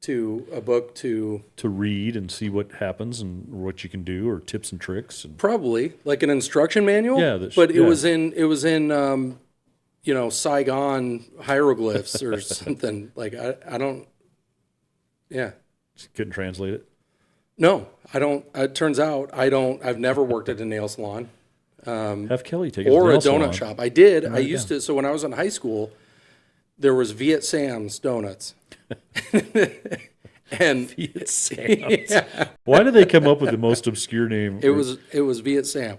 a book to read and see what happens and what you can do, or tips and tricks. And probably like an instruction manual. Yeah, but it was in Saigon hieroglyphs or something. Like I don't. Yeah. Couldn't translate it. No, I don't. It turns out I don't. I've never worked at a nail salon. Have Kelly take it or to a the nail donut salon. shop. I did. I used to. So when I was in high school, there was Viet Sam's donuts. And Viet Sam's. Yeah. Why did they come up with the most obscure name? It was Viet Sam.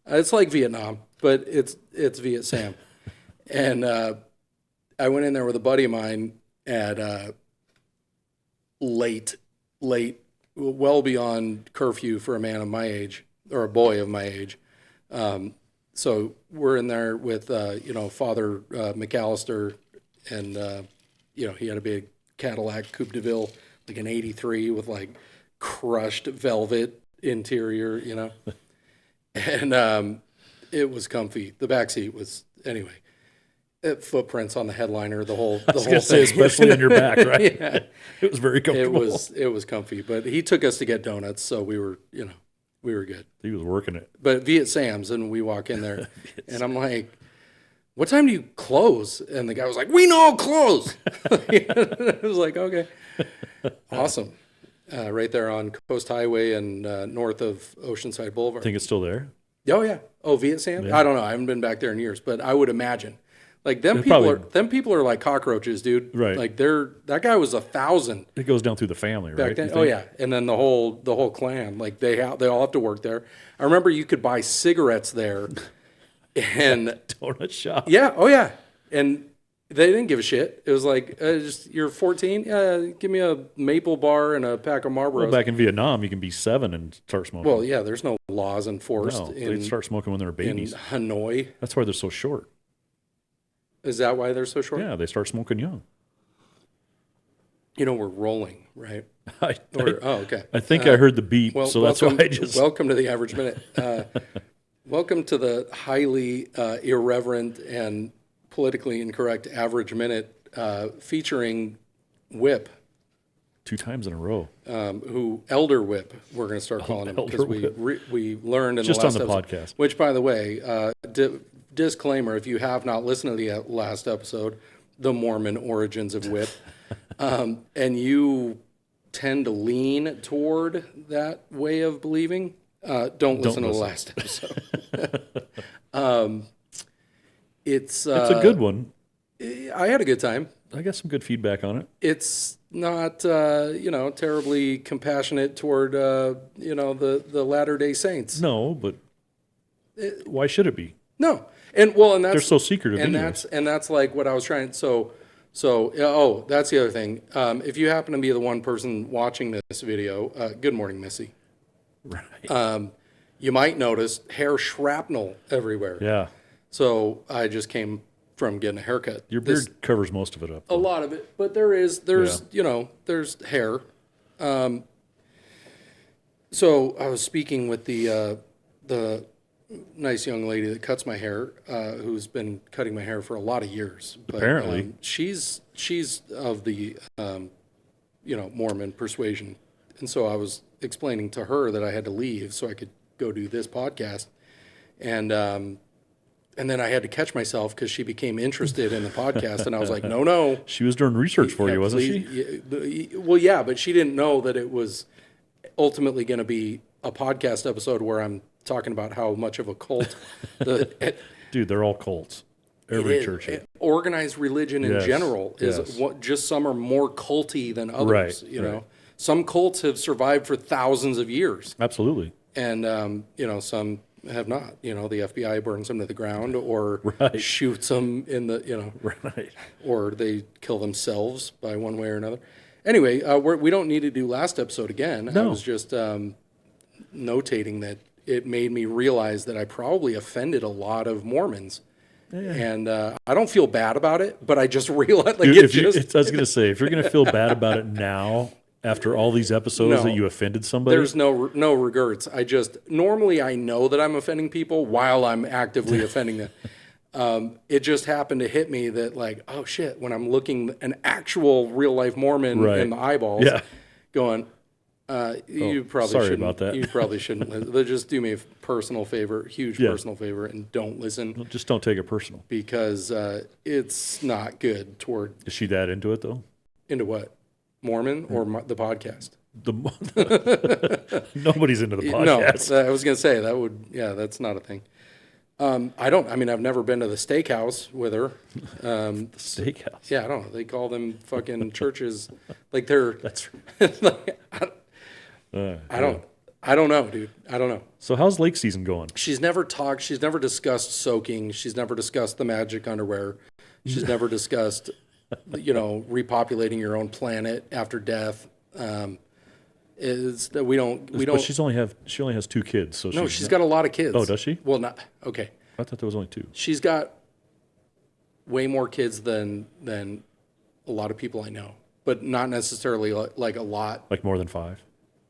It's like Vietnam, but it's Viet Sam. And I went in there with a buddy of mine at late, well beyond curfew for a man of my age, or a boy of my age. So we're in there with Father McAllister, and he had a big Cadillac Coupe de Ville, like an '83 with like crushed velvet interior, and it was comfy. The back seat was anyway. Footprints on the headliner, the whole thing. Especially in your back, right? Yeah. It was very comfortable. It was comfy, but he took us to get donuts, so we were good. He was working it. But Viet Sam's, and we walk in there, and I'm like, "What time do you close?" And the guy was like, "We know close." I was like, "Okay, awesome." Right there on Coast Highway and north of Oceanside Boulevard. Think it's still there? Oh yeah. Oh, Viet Sam. Yeah. I don't know. I haven't been back there in years, but I would imagine. Like them people are like cockroaches, dude. Right. Like that guy was 1,000 It goes down through the family, back right? then. Oh yeah, and then the whole clan, like they all have to work there. I remember you could buy cigarettes there, and Donut shop. yeah, oh yeah, and they didn't give a shit. It was like you're 14, give me a maple bar and a pack of Marlboros. Well, back in Vietnam, you can be 7 and start smoking. Well, yeah, there's no laws enforced no, they start smoking when they're in babies. Hanoi. That's why they're so short. Is that why they're so short? Yeah, they start smoking young. We're rolling, right? I Okay. I think I heard the beep, Well, so that's why I just... welcome to the Average Minute. Welcome to the highly irreverent and politically incorrect Average Minute, featuring Whip, 2 times in a row. who Elder Whip we're going to start calling him, because we learned in Just the last on the episode, podcast. Which, by the way, disclaimer: if you have not listened to the last episode, the Mormon origins of Whip, and you tend to lean toward that way of believing, don't listen to the last episode. It's It's a good one. I had a good time. I got some good feedback on it. It's not terribly compassionate toward the Latter-day Saints. No, but why should it be? No, and that's They're so secretive and anyways. that's like what I was trying. So that's the other thing. If you happen to be the one person watching this video, good morning, Missy. Right. You might notice hair shrapnel everywhere. Yeah. So I just came from getting a haircut. Your beard covers most of it up. A lot of it, but there's hair. So I was speaking with the nice young lady that cuts my hair, who's been cutting my hair for a lot of years. But, Apparently. she's of the Mormon persuasion, and so I was explaining to her that I had to leave so I could go do this podcast, and then I had to catch myself because she became interested in the podcast, and I was like, no. She was doing research for you, wasn't she? she? Well, yeah, but she didn't know that it was ultimately going to be a podcast episode where I'm talking about how much of a cult Dude, they're all cults. Every church is. organized religion in Yes, general is yes. just some are more culty than others. Right, You know, right. some cults have survived for thousands of years, Absolutely. and some have not. The FBI burns them to the ground, or Right. shoots them in the Right. or they kill themselves by one way or another. Anyway, we don't need to do last episode again. I No. was just notating that it made me realize that I probably offended a lot of Mormons. And I don't feel bad about it, but I just realized, like, Dude, I was going to say, if you're going to feel bad about it now, after all these episodes No. that you offended somebody, there's no regrets. Normally I know that I'm offending people while I'm actively offending them. It just happened to hit me that like, oh shit, when I'm looking an actual real life Mormon Right. in the eyeballs, Yeah. going, you probably sorry shouldn't. about that. You probably shouldn't. Just do me a personal favor, huge Yeah. personal favor, and don't listen Just don't take it personal. because it's not good toward Is she that into it though? into what Mormon or the podcast. The nobody's into the No, podcast. I was gonna say that would. Yeah, that's not a thing. I don't. I mean, I've never been to the steakhouse with her. Steakhouse. Yeah, I don't know. They call them fucking churches, like they're. That's. Like, I don't know, dude. I don't know. So how's lake season going? She's never talked. She's never discussed soaking. She's never discussed the magic underwear. She's never discussed, repopulating your own planet after death. Is that we don't. But she only has 2 kids, so No, she's got a lot of kids. Oh, does she? Well, not okay. I thought there was only 2. She's got way more kids than a lot of people I know, but not necessarily like a lot. Like more than 5.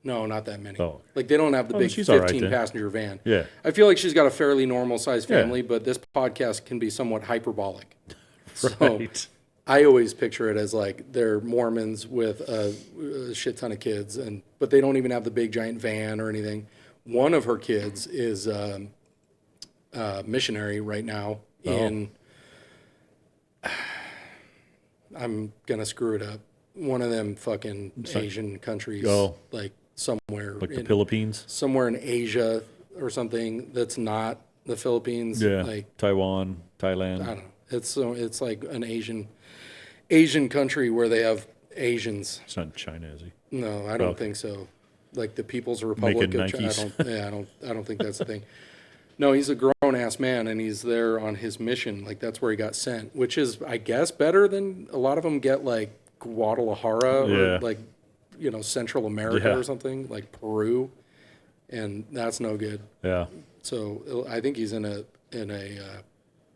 No, not that many. Oh. Like they don't have the big she's all right 15 then. passenger van. Yeah. I feel like she's got a fairly normal sized Yeah. family, but this podcast can be somewhat hyperbolic. Right. So I always picture it as like they're Mormons with a shit ton of kids, but they don't even have the big giant van or anything. One of her kids is missionary right now in. I'm gonna screw it up. One of them fucking Asian countries, like somewhere Like the in, Philippines. somewhere in Asia or something that's not the Philippines. Yeah. Like Taiwan, Thailand. I don't know. It's like an Asian country where they have Asians. It's not in China, is he? No, I don't Okay. think so. Like the People's Republic Making of China. Nikes. I don't think that's the thing. No, he's a grown ass man and he's there on his mission. Like that's where he got sent, which is I guess better than a lot of them get like Guadalajara Yeah. or like Central America Yeah. or something like Peru, and that's no good. Yeah. So I think he's in a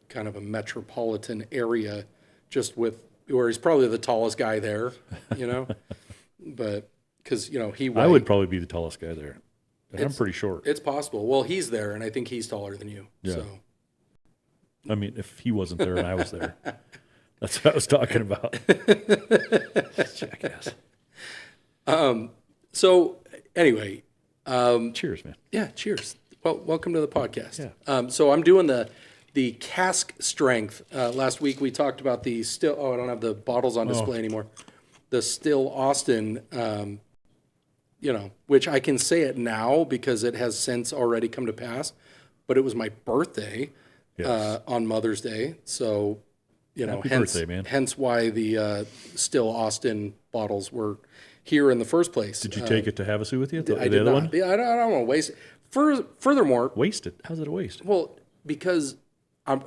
kind of a metropolitan area, just where he's probably the tallest guy there, but because he I would probably be the tallest guy there. And I'm pretty short. It's possible. Well, he's there, and I think he's taller than you. Yeah. So I mean, if he wasn't there and I was there. That's what I was talking about. Jackass. so anyway, Cheers, man. yeah. Cheers. Well, welcome to the podcast. Yeah. So I'm doing the cask strength. Last week we talked about the still. Oh, I don't have the bottles on display anymore. The Still Austin. Which I can say it now because it has since already come to pass, but it was my birthday on Mother's Day. So, Happy hence, birthday, man. hence why the Still Austin bottles were here in the first place. Did you take it to Havasu with you? The I did other not. one? Yeah, I don't want to waste it. Furthermore, Wasted. How's it a waste? well, because I'm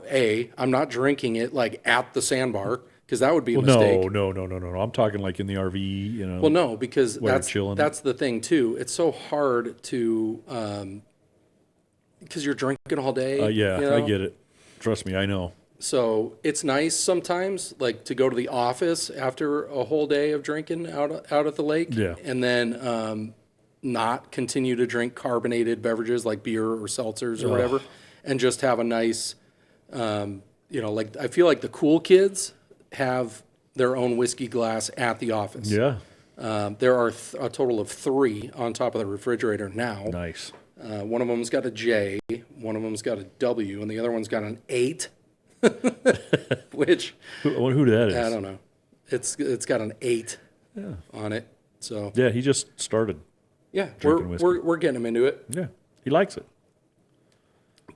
not drinking it like at the sandbar because that would be a mistake. No. I'm talking like in the RV, Well, no, because Where you're that's chilling. that's the thing too. It's so hard to because you're drinking all day. yeah, I get it. Trust me, I know. So it's nice sometimes, like to go to the office after a whole day of drinking out at the lake, Yeah. and then not continue to drink carbonated beverages like beer or seltzers or whatever, and just have a nice, like I feel like the cool kids have their own whiskey glass at the office. Yeah. There are a total of 3 on top of the refrigerator now. Nice. One of them's got a J, one of them's got a W, and the other one's got an 8. Which Who that is? I don't know. It's got an 8 on it. So Yeah, he just started. yeah, Drinking whiskey. we're getting him into it. Yeah, he likes it.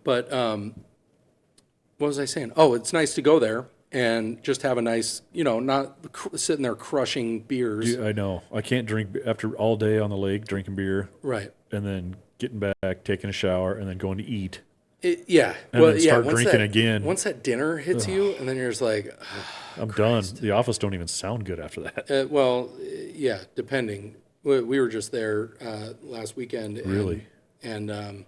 But what was I saying? Oh, it's nice to go there and just have a nice, not sitting there crushing beers. I know. I can't drink after all day on the lake drinking beer Right. and then getting back, taking a shower, and then going to eat. Yeah. And then start once drinking that- again. Once that dinner hits you, and then you're just like, I'm done. The office don't even sound good after that. yeah, depending. We were just there last weekend. Really? And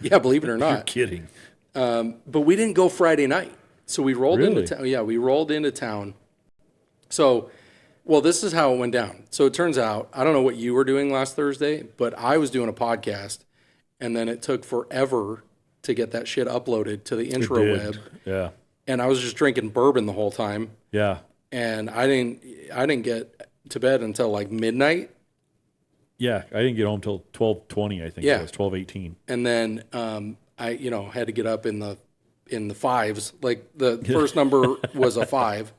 yeah, believe it or You're not. kidding. But we didn't go Friday night. So we rolled Really? into town. Yeah, we rolled into town. So, well, this is how it went down. So it turns out, I don't know what you were doing last Thursday, but I was doing a podcast, and then it took forever to get that shit uploaded to the It intro did. web. Yeah. And I was just drinking bourbon the whole time. Yeah. And I didn't get to bed until like midnight. Yeah. I didn't get home till 12:20, I think Yeah. it was 12:18. And then I had to get up in the fives. Like the first number was a 5.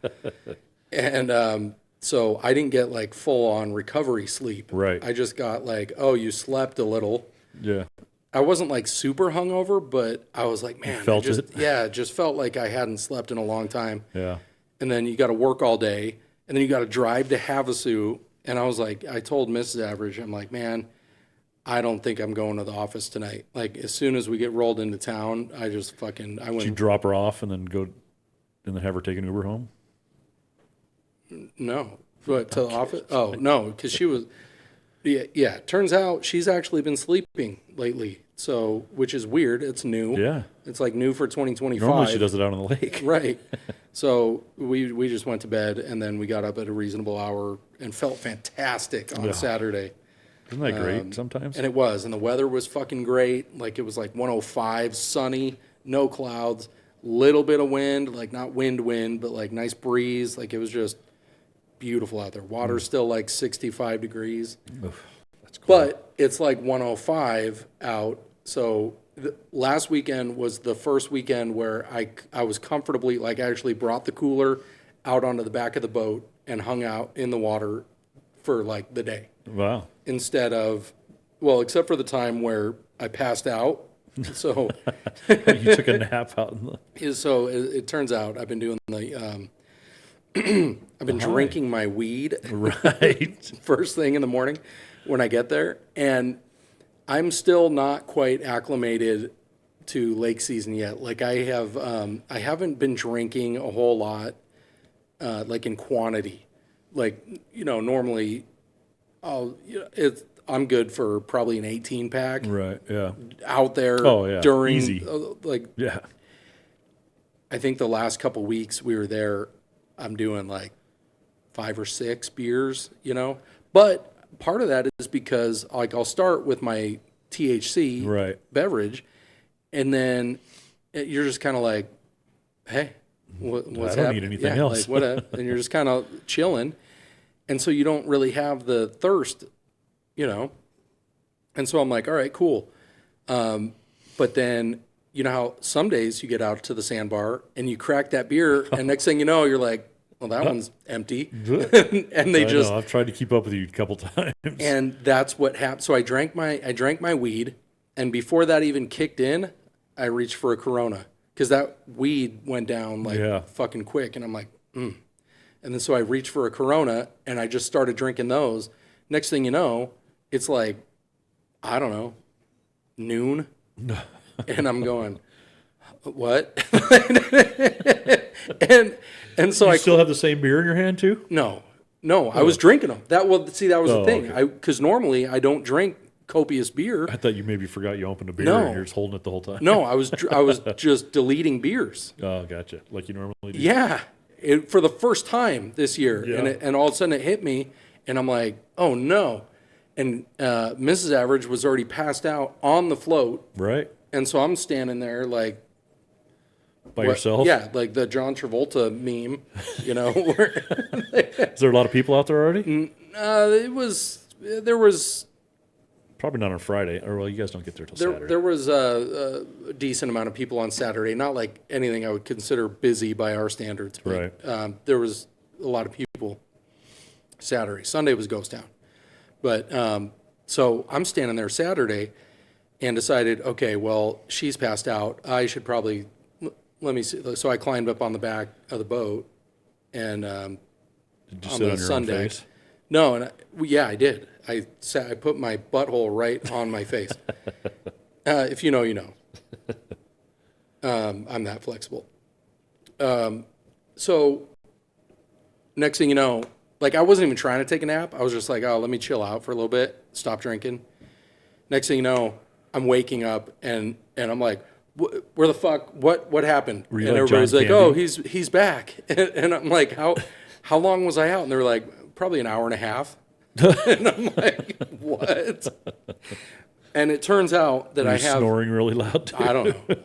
And so I didn't get like full on recovery sleep. Right. I just got like, oh, you slept a little. Yeah. I wasn't like super hungover, but I was like, man, felt it just felt like I hadn't slept in a long time. Yeah. And then you got to work all day, and then you got to drive to Havasu. And I was like, I told Mrs. Average, I'm like, man, I don't think I'm going to the office tonight. Like as soon as we get rolled into town, I Did you went, drop her off and then and then have her take an Uber home? no, what, to the office? Oh, no, because she was, yeah. Turns out she's actually been sleeping lately. So, which is weird. It's new. Yeah. It's like new for 2025. Normally she does it out on the lake. Right. So we just went to bed, and then we got up at a reasonable hour and felt fantastic on Yeah. Saturday. Isn't that great sometimes? And it was. And the weather was fucking great. Like it was like 105, sunny, no clouds, little bit of wind, like not wind, but like nice breeze. Like it was just beautiful out there. Water's still like 65 degrees. Oof, that's cool. But it's like 105 out. So last weekend was the first weekend where I was comfortably, like I actually brought the cooler out onto the back of the boat and hung out in the water for like the day. Wow. Instead of, well, except for the time where I passed out. So, You took a nap out in the... so it turns out I've been doing the, I've been drinking my weed Right. first thing in the morning when I get there. And I'm still not quite acclimated to lake season yet. Like I haven't been drinking a whole lot, like in quantity. Like, normally I'm good for probably an 18 pack Right. Yeah. out there Oh, yeah. during, Easy. like, Yeah. I think the last couple weeks we were there, I'm doing like 5 or 6 beers, but part of that is because like I'll start with my THC Right. beverage, and then you're just kind of like, hey, what's I don't happening? need anything Yeah, else. like, and you're just kind of chilling, and so you don't really have the thirst, And so I'm like, all right, cool. But then you know how some days you get out to the sandbar and you crack that beer, and next thing you know, you're like, well, that one's empty, and they I just know. I've tried to keep up with you a couple times. and that's what happened. So I drank my weed, and before that even kicked in, I reached for a Corona because that weed went down like Yeah. fucking quick, and I'm like, And then so I reached for a Corona, and I just started drinking those. Next thing you know, it's like, I don't know, noon, and I'm going, what? and so You I still have the same beer in your hand too? no, I was drinking them. That was the Oh, thing. okay. Because normally I don't drink copious beer. I thought you maybe forgot you opened a beer No. and you're just holding it the whole time. No, I was just deleting beers. Oh, gotcha. Like you normally do. Yeah, for the first time this year, Yeah. and all of a sudden it hit me, and I'm like, oh no, and Mrs. Average was already passed out on the float, Right? and so I'm standing there like. By what- yourself? Yeah, like the John Travolta meme, where Is there a lot of people out there already? there was Probably not on Friday. Or, well, you guys don't get there till There, Saturday. there was a decent amount of people on Saturday. Not like anything I would consider busy by our standards. But, Right. there was a lot of people Saturday. Sunday was ghost town. But so I'm standing there Saturday and decided, okay, well, she's passed out. I should probably, let me see. So I climbed up on the back of the boat and Did you on sit the on your own sun deck. face? No, and yeah, I did. I put my butthole right on my face. If you know, you know. I'm that flexible. So next thing you know, like I wasn't even trying to take a nap. I was just like, oh, let me chill out for a little bit, stop drinking. Next thing you know, I'm waking up and I'm like, where the fuck? What happened? Were you And like everybody's John like, Candy? oh, he's back. And I'm like, how long was I out? And they were like, probably an hour and a half. And I'm like, what? And it turns out that Are I you have. snoring really loud too? I don't know.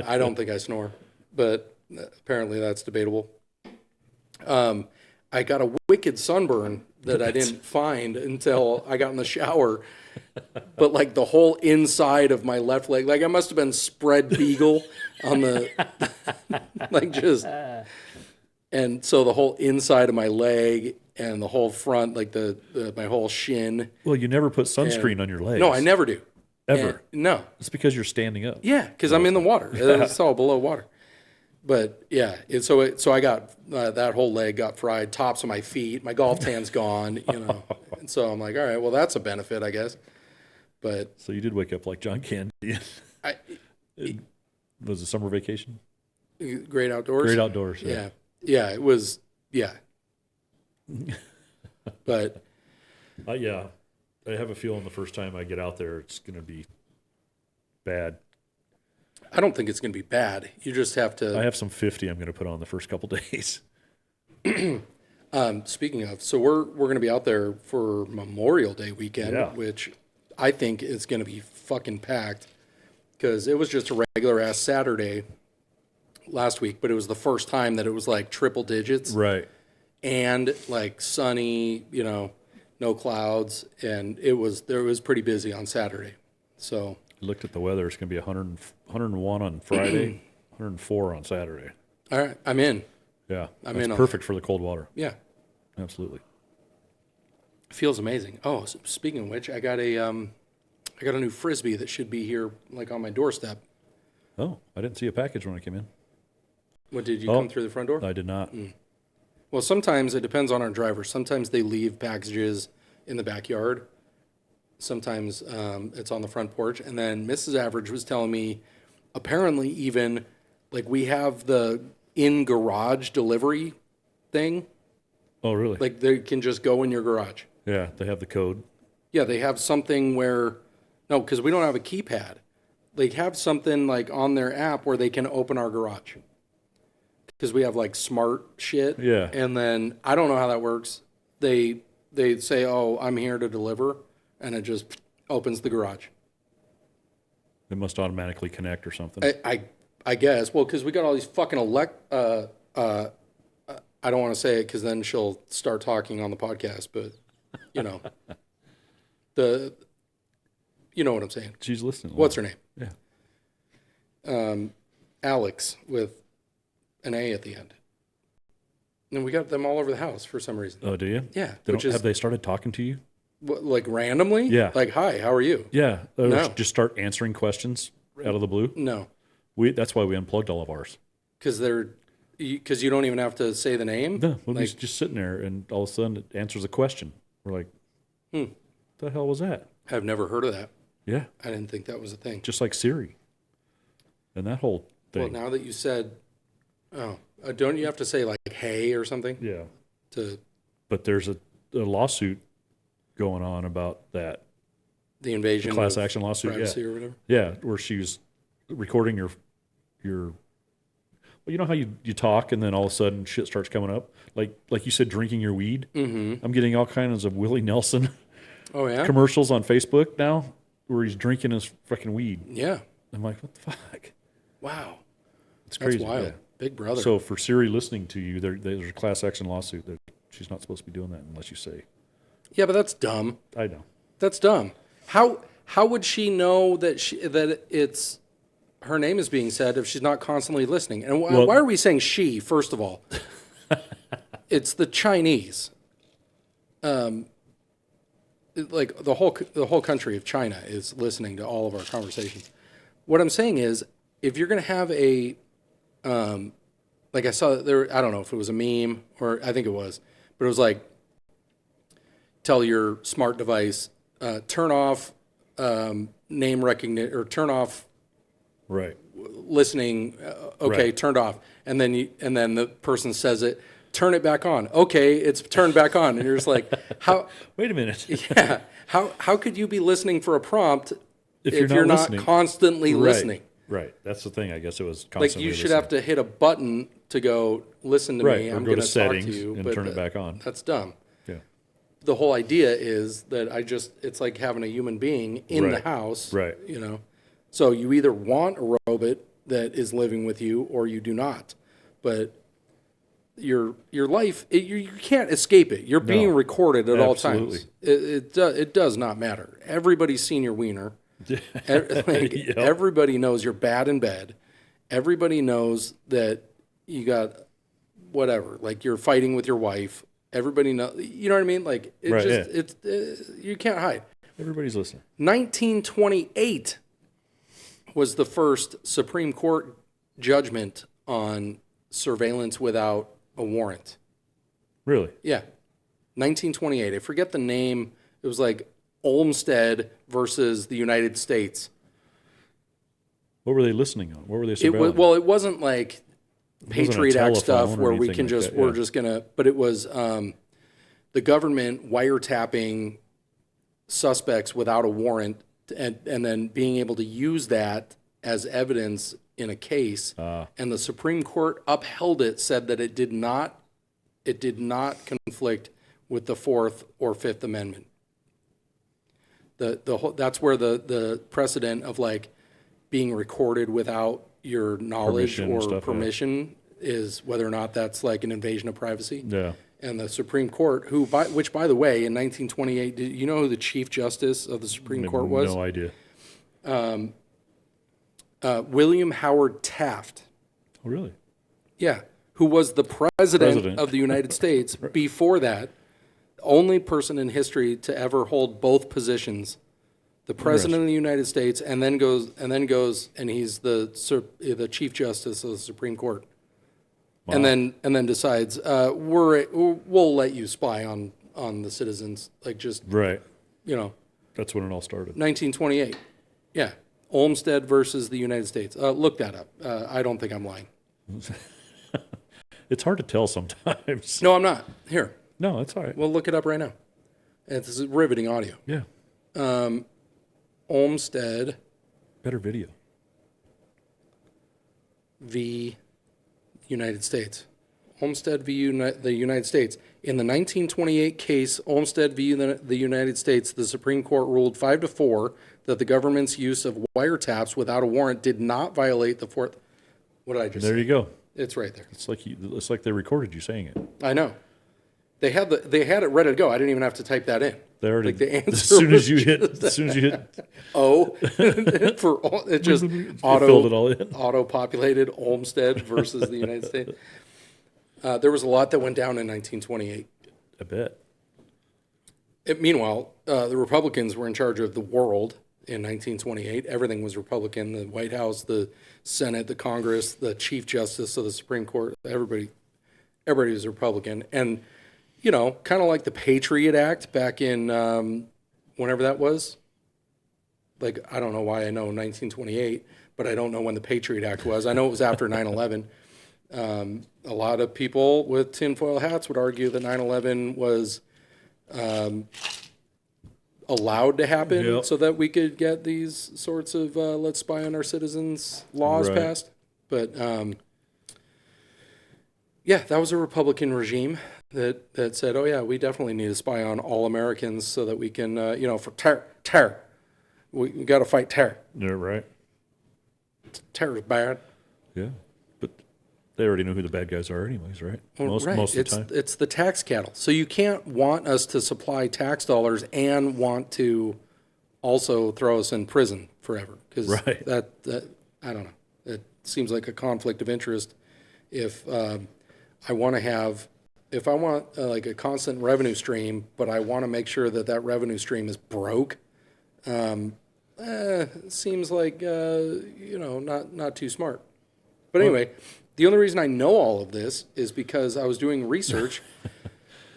I don't think I snore, but apparently that's debatable. I got a wicked sunburn that I didn't find until I got in the shower. But like the whole inside of my left leg, like I must have been spread beagle on the, like just, and so the whole inside of my leg and the whole front, like my whole shin. Well, you never put sunscreen on your legs. No, I never do. Ever. No. It's because you're standing up. Yeah, because I'm in the water. It's all below water. But yeah, so I got that whole leg got fried, tops of my feet, my golf tan's gone, And so I'm like, all right, well that's a benefit, I guess. But So you did wake up like John Candy. I, Was it summer vacation? great outdoors. Great outdoors. Yeah, it was. Yeah. But Yeah. I have a feeling the first time I get out there, it's going to be bad. I don't think it's going to be bad. You just have to. I have some 50 I'm going to put on the first couple days. Speaking of, so we're going to be out there for Memorial Day weekend, Yeah. which I think is going to be fucking packed because it was just a regular ass Saturday last week, but it was the first time that it was like triple digits Right. and like sunny, no clouds, and it was pretty busy on Saturday. So I looked at the weather. It's going to be 101 on Friday, 104 on Saturday. all right, I'm in. Yeah. I'm That's in on perfect for the cold water. Yeah, Absolutely. feels amazing. Oh, so speaking of which, I got a new Frisbee that should be here like on my doorstep. Oh, I didn't see a package when I came in. What, did you Oh. come through the front door? I did not. Well, sometimes it depends on our driver. Sometimes they leave packages in the backyard. Sometimes it's on the front porch. And then Mrs. Average was telling me, apparently even, like we have the in-garage delivery thing. Oh, really? Like they can just go in your garage. Yeah, they have the code. Yeah, they have something where, no, because we don't have a keypad. They have something like on their app where they can open our garage. Because we have like smart shit. Yeah. And then I don't know how that works. They say, "Oh, I'm here to deliver," and it just opens the garage. It must automatically connect or something. I guess. Well, because we got all these fucking I don't want to say it because then she'll start talking on the podcast. But you know what I'm saying. She's listening. What's her name? Yeah. Alex with an A at the end. And we got them all over the house for some reason. Oh, do you? Yeah, Have they started talking to you? like randomly. Yeah. Like, hi, how are you? Yeah. Or No. just start answering questions out of the blue. No, That's why we unplugged all of ours. because you don't even have to say the name. No, we'll Like- be just sitting there, and all of a sudden it answers a question. We're like, what the hell was that? I've never heard of that. Yeah, I didn't think that was a thing. just like Siri. And that whole Well, thing. now that you said, don't you have to say like "hey" or something Yeah. to But there's a lawsuit going on about that. the invasion Class of action lawsuit. Yeah. privacy or whatever? Yeah, where she was recording your well, you know how you talk and then all of a sudden shit starts coming up? Like you said, drinking your weed. Mm-hmm. I'm getting all kinds of Willie Nelson Oh yeah, commercials on Facebook now where he's drinking his fucking weed. yeah. I'm like, what the fuck? Wow, It's that's crazy. wild. Yeah. Big brother. So for Siri listening to you, there's a class action lawsuit that she's not supposed to be doing that unless you say, yeah, but that's dumb. I know. That's dumb. How would she know that it's her name is being said if she's not constantly listening? And Well- why are we saying she? First of all, it's the Chinese. Like the whole country of China is listening to all of our conversations. What I'm saying is, if you're going to have a, like I saw there, I don't know if it was a meme or I think it was, but it was like, tell your smart device, turn off name recognition or turn off Right. listening. Okay, Right. turned off, and then the person says it. Turn it back on. Okay, it's turned back on, and you're just like, how? Wait a minute. Yeah, how could you be listening for a prompt If if you're you're not not listening. constantly listening? Right. That's the thing. I guess it was Like constantly you should listening. have to hit a button to go listen to Right, me. or I'm go to going to talk to settings you, and but turn it back on. That's dumb. Yeah. the whole idea is that it's like having a human being in the Right. house, Right. you know. So you either want a robot that is living with you or you do not. But your life, you can't escape it. You're being recorded at all Absolutely. times. It does not matter. Everybody's seen your wiener. Like, Yep. everybody knows you're bad in bed. Everybody knows that you got whatever, like you're fighting with your wife. Everybody knows, you know what I mean? Like it Right, just, yeah. you can't hide. Everybody's listening. 1928 was the first Supreme Court judgment on surveillance without a warrant. Really? Yeah. 1928. I forget the name. It was like Olmsted versus the United States. What were they listening on? What were they It was, surveilling? well, it wasn't like wasn't a Patriot Act stuff telephone or where we anything can like just, that, we're yeah. just going to, but it was the government wiretapping suspects without a warrant and then being able to use that as evidence in a case. And the Supreme Court upheld it, said that it did not conflict with the Fourth or Fifth Amendment. The whole, that's where the precedent of like being recorded without your knowledge Permission and or stuff, yeah. permission is whether or not that's like an invasion of privacy. Yeah. And the Supreme Court, which by the way, in 1928, do you know who the Chief Justice of the Supreme Court was? No idea. William Howard Taft. Oh, really? Yeah, who was the president of the United States before that. Only person in history to ever hold both positions. The president of the United States, and then goes, and he's the Chief Justice of the Supreme Court. Wow. And then decides we'll let you spy on the citizens, like just Right. you know, That's when it all started. 1928. Yeah, Olmsted versus the United States. Look that up. I don't think I'm lying. It's hard to tell sometimes. No, I'm not. Here, No, it's all right. we'll look it up right now. It's riveting audio. Yeah. Olmsted Better video. v. United States. Olmsted v. the United States. In the 1928 case, Olmsted v. the United States, the Supreme Court ruled 5-4 that the government's use of wiretaps without a warrant did not violate the Fourth. What did I just There say? you go. It's right there. It's like they recorded you saying it. I know. They had it ready to go. I didn't even have to type that in. They already. Like the answer as soon as was you hit, Oh, for it just filled it all in. auto-populated Olmsted versus the United States. There was a lot that went down in 1928. I bet. Meanwhile, the Republicans were in charge of the world in 1928. Everything was Republican. The White House, the Senate, the Congress, the Chief Justice of the Supreme Court. Everybody was Republican. And, you know, kind of like the Patriot Act back in whenever that was. Like, I don't know why I know 1928, but I don't know when the Patriot Act was. I know it was after 9/11. A lot of people with tinfoil hats would argue that 9/11 was allowed to happen Yep. so that we could get these sorts of let's spy on our citizens laws Right. passed. But yeah, that was a Republican regime that said, oh yeah, we definitely need to spy on all Americans so that we can, for terror. We got to fight terror. Yeah, right. Terror is bad. Yeah, but they already know who the bad guys are, anyways, right? Most of the time. It's the tax cattle. So you can't want us to supply tax dollars and want to also throw us in prison forever. Because Right. that I don't know. It seems like a conflict of interest. If I want like a constant revenue stream, but I want to make sure that revenue stream is broke. Seems like not too smart. But anyway, the only reason I know all of this is because I was doing research.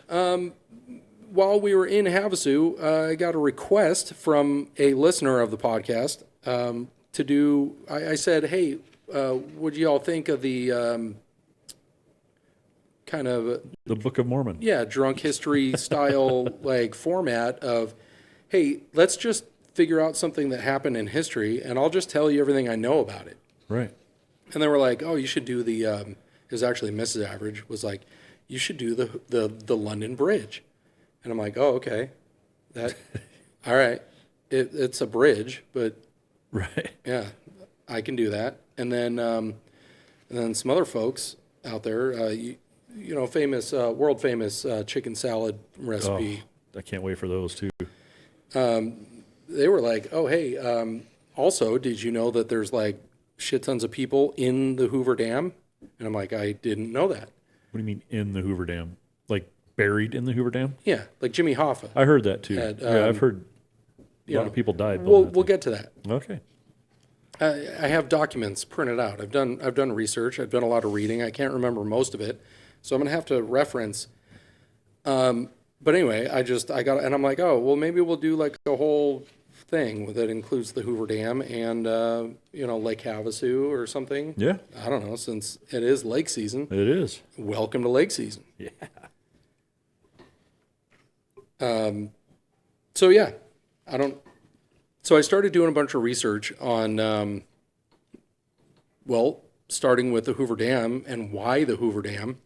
While we were in Havasu, I got a request from a listener of the podcast to do. I said, "Hey, what do y'all think of the kind of The Book of Mormon. drunk history style like format of, hey, let's just figure out something that happened in history, and I'll just tell you everything I know about it." Right. And they were like, "Oh, you should do the." It was actually Mrs. Average was like, "You should do the London Bridge," And I'm like, oh, okay. That, all right. It's a bridge, but Right. yeah, I can do that. And then some other folks out there, famous, world famous chicken salad recipe. I can't wait for those too. They were like, oh, hey, also, did you know that there's like shit tons of people in the Hoover Dam? And I'm like, I didn't know that. What do you mean in the Hoover Dam? Like buried in the Hoover Dam? Yeah, like Jimmy Hoffa. I heard that too. Had, yeah, I've heard a lot of people died. building We'll that we'll thing. get to that. Okay. I have documents printed out. I've done research. I've done a lot of reading. I can't remember most of it, so I'm gonna have to reference. But anyway, I got, and I'm like, oh, well, maybe we'll do like a whole thing that includes the Hoover Dam and Lake Havasu or something. Yeah, I don't know, since it is lake season. it is. Welcome to lake season. Yeah. So yeah, So I started doing a bunch of research on, starting with the Hoover Dam and why the Hoover Dam.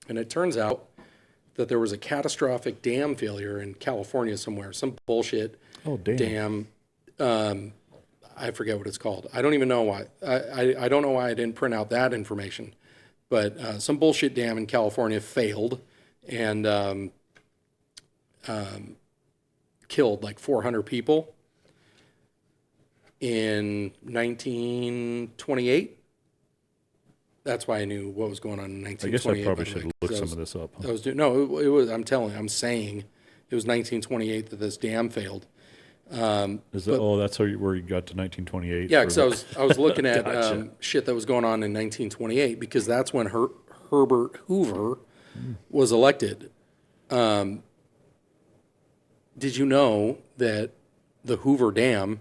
And it turns out that there was a catastrophic dam failure in California somewhere, some bullshit Oh, damn. dam. I forget what it's called. I don't even know why. I don't know why I didn't print out that information. But some bullshit dam in California failed and killed like 400 people in 1928. That's why I knew what was going on in I guess I 1928. probably by the should way, look 'cause some of this up. I was doing, no, it was, I'm saying it was 1928 that this dam failed. Is it, that's where you got to 1928? Yeah, because I was looking at Gotcha. shit that was going on in 1928 because that's when Herbert Hoover was elected. Did you know that the Hoover Dam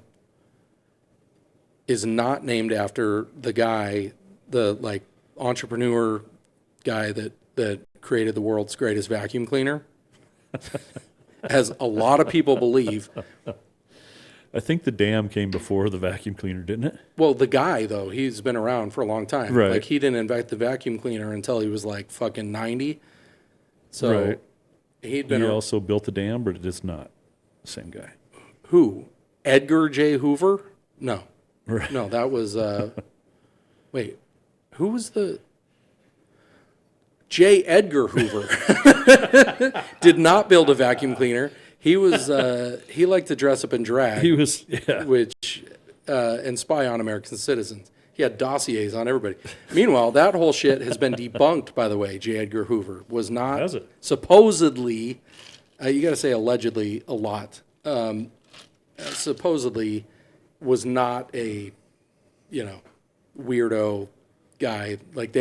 is not named after the guy, the like entrepreneur guy that created the world's greatest vacuum cleaner? As a lot of people believe. I think the dam came before the vacuum cleaner, didn't it? Well, the guy, though, he's been around for a long time. Right. Like, he didn't invent the vacuum cleaner until he was, like, fucking 90. So, Right. he'd been... He also built the dam, but it's not the same guy. Who? Edgar J. Hoover? No. Right. No, that was... wait. Who was the... J. Edgar Hoover did not build a vacuum cleaner. He was... he liked to dress up in drag. He was, yeah. Which and spy on American citizens. He had dossiers on everybody. Meanwhile, that whole shit has been debunked, by the way. J. Edgar Hoover was not Has it? supposedly, you got to say allegedly a lot, supposedly was not a, weirdo guy. Like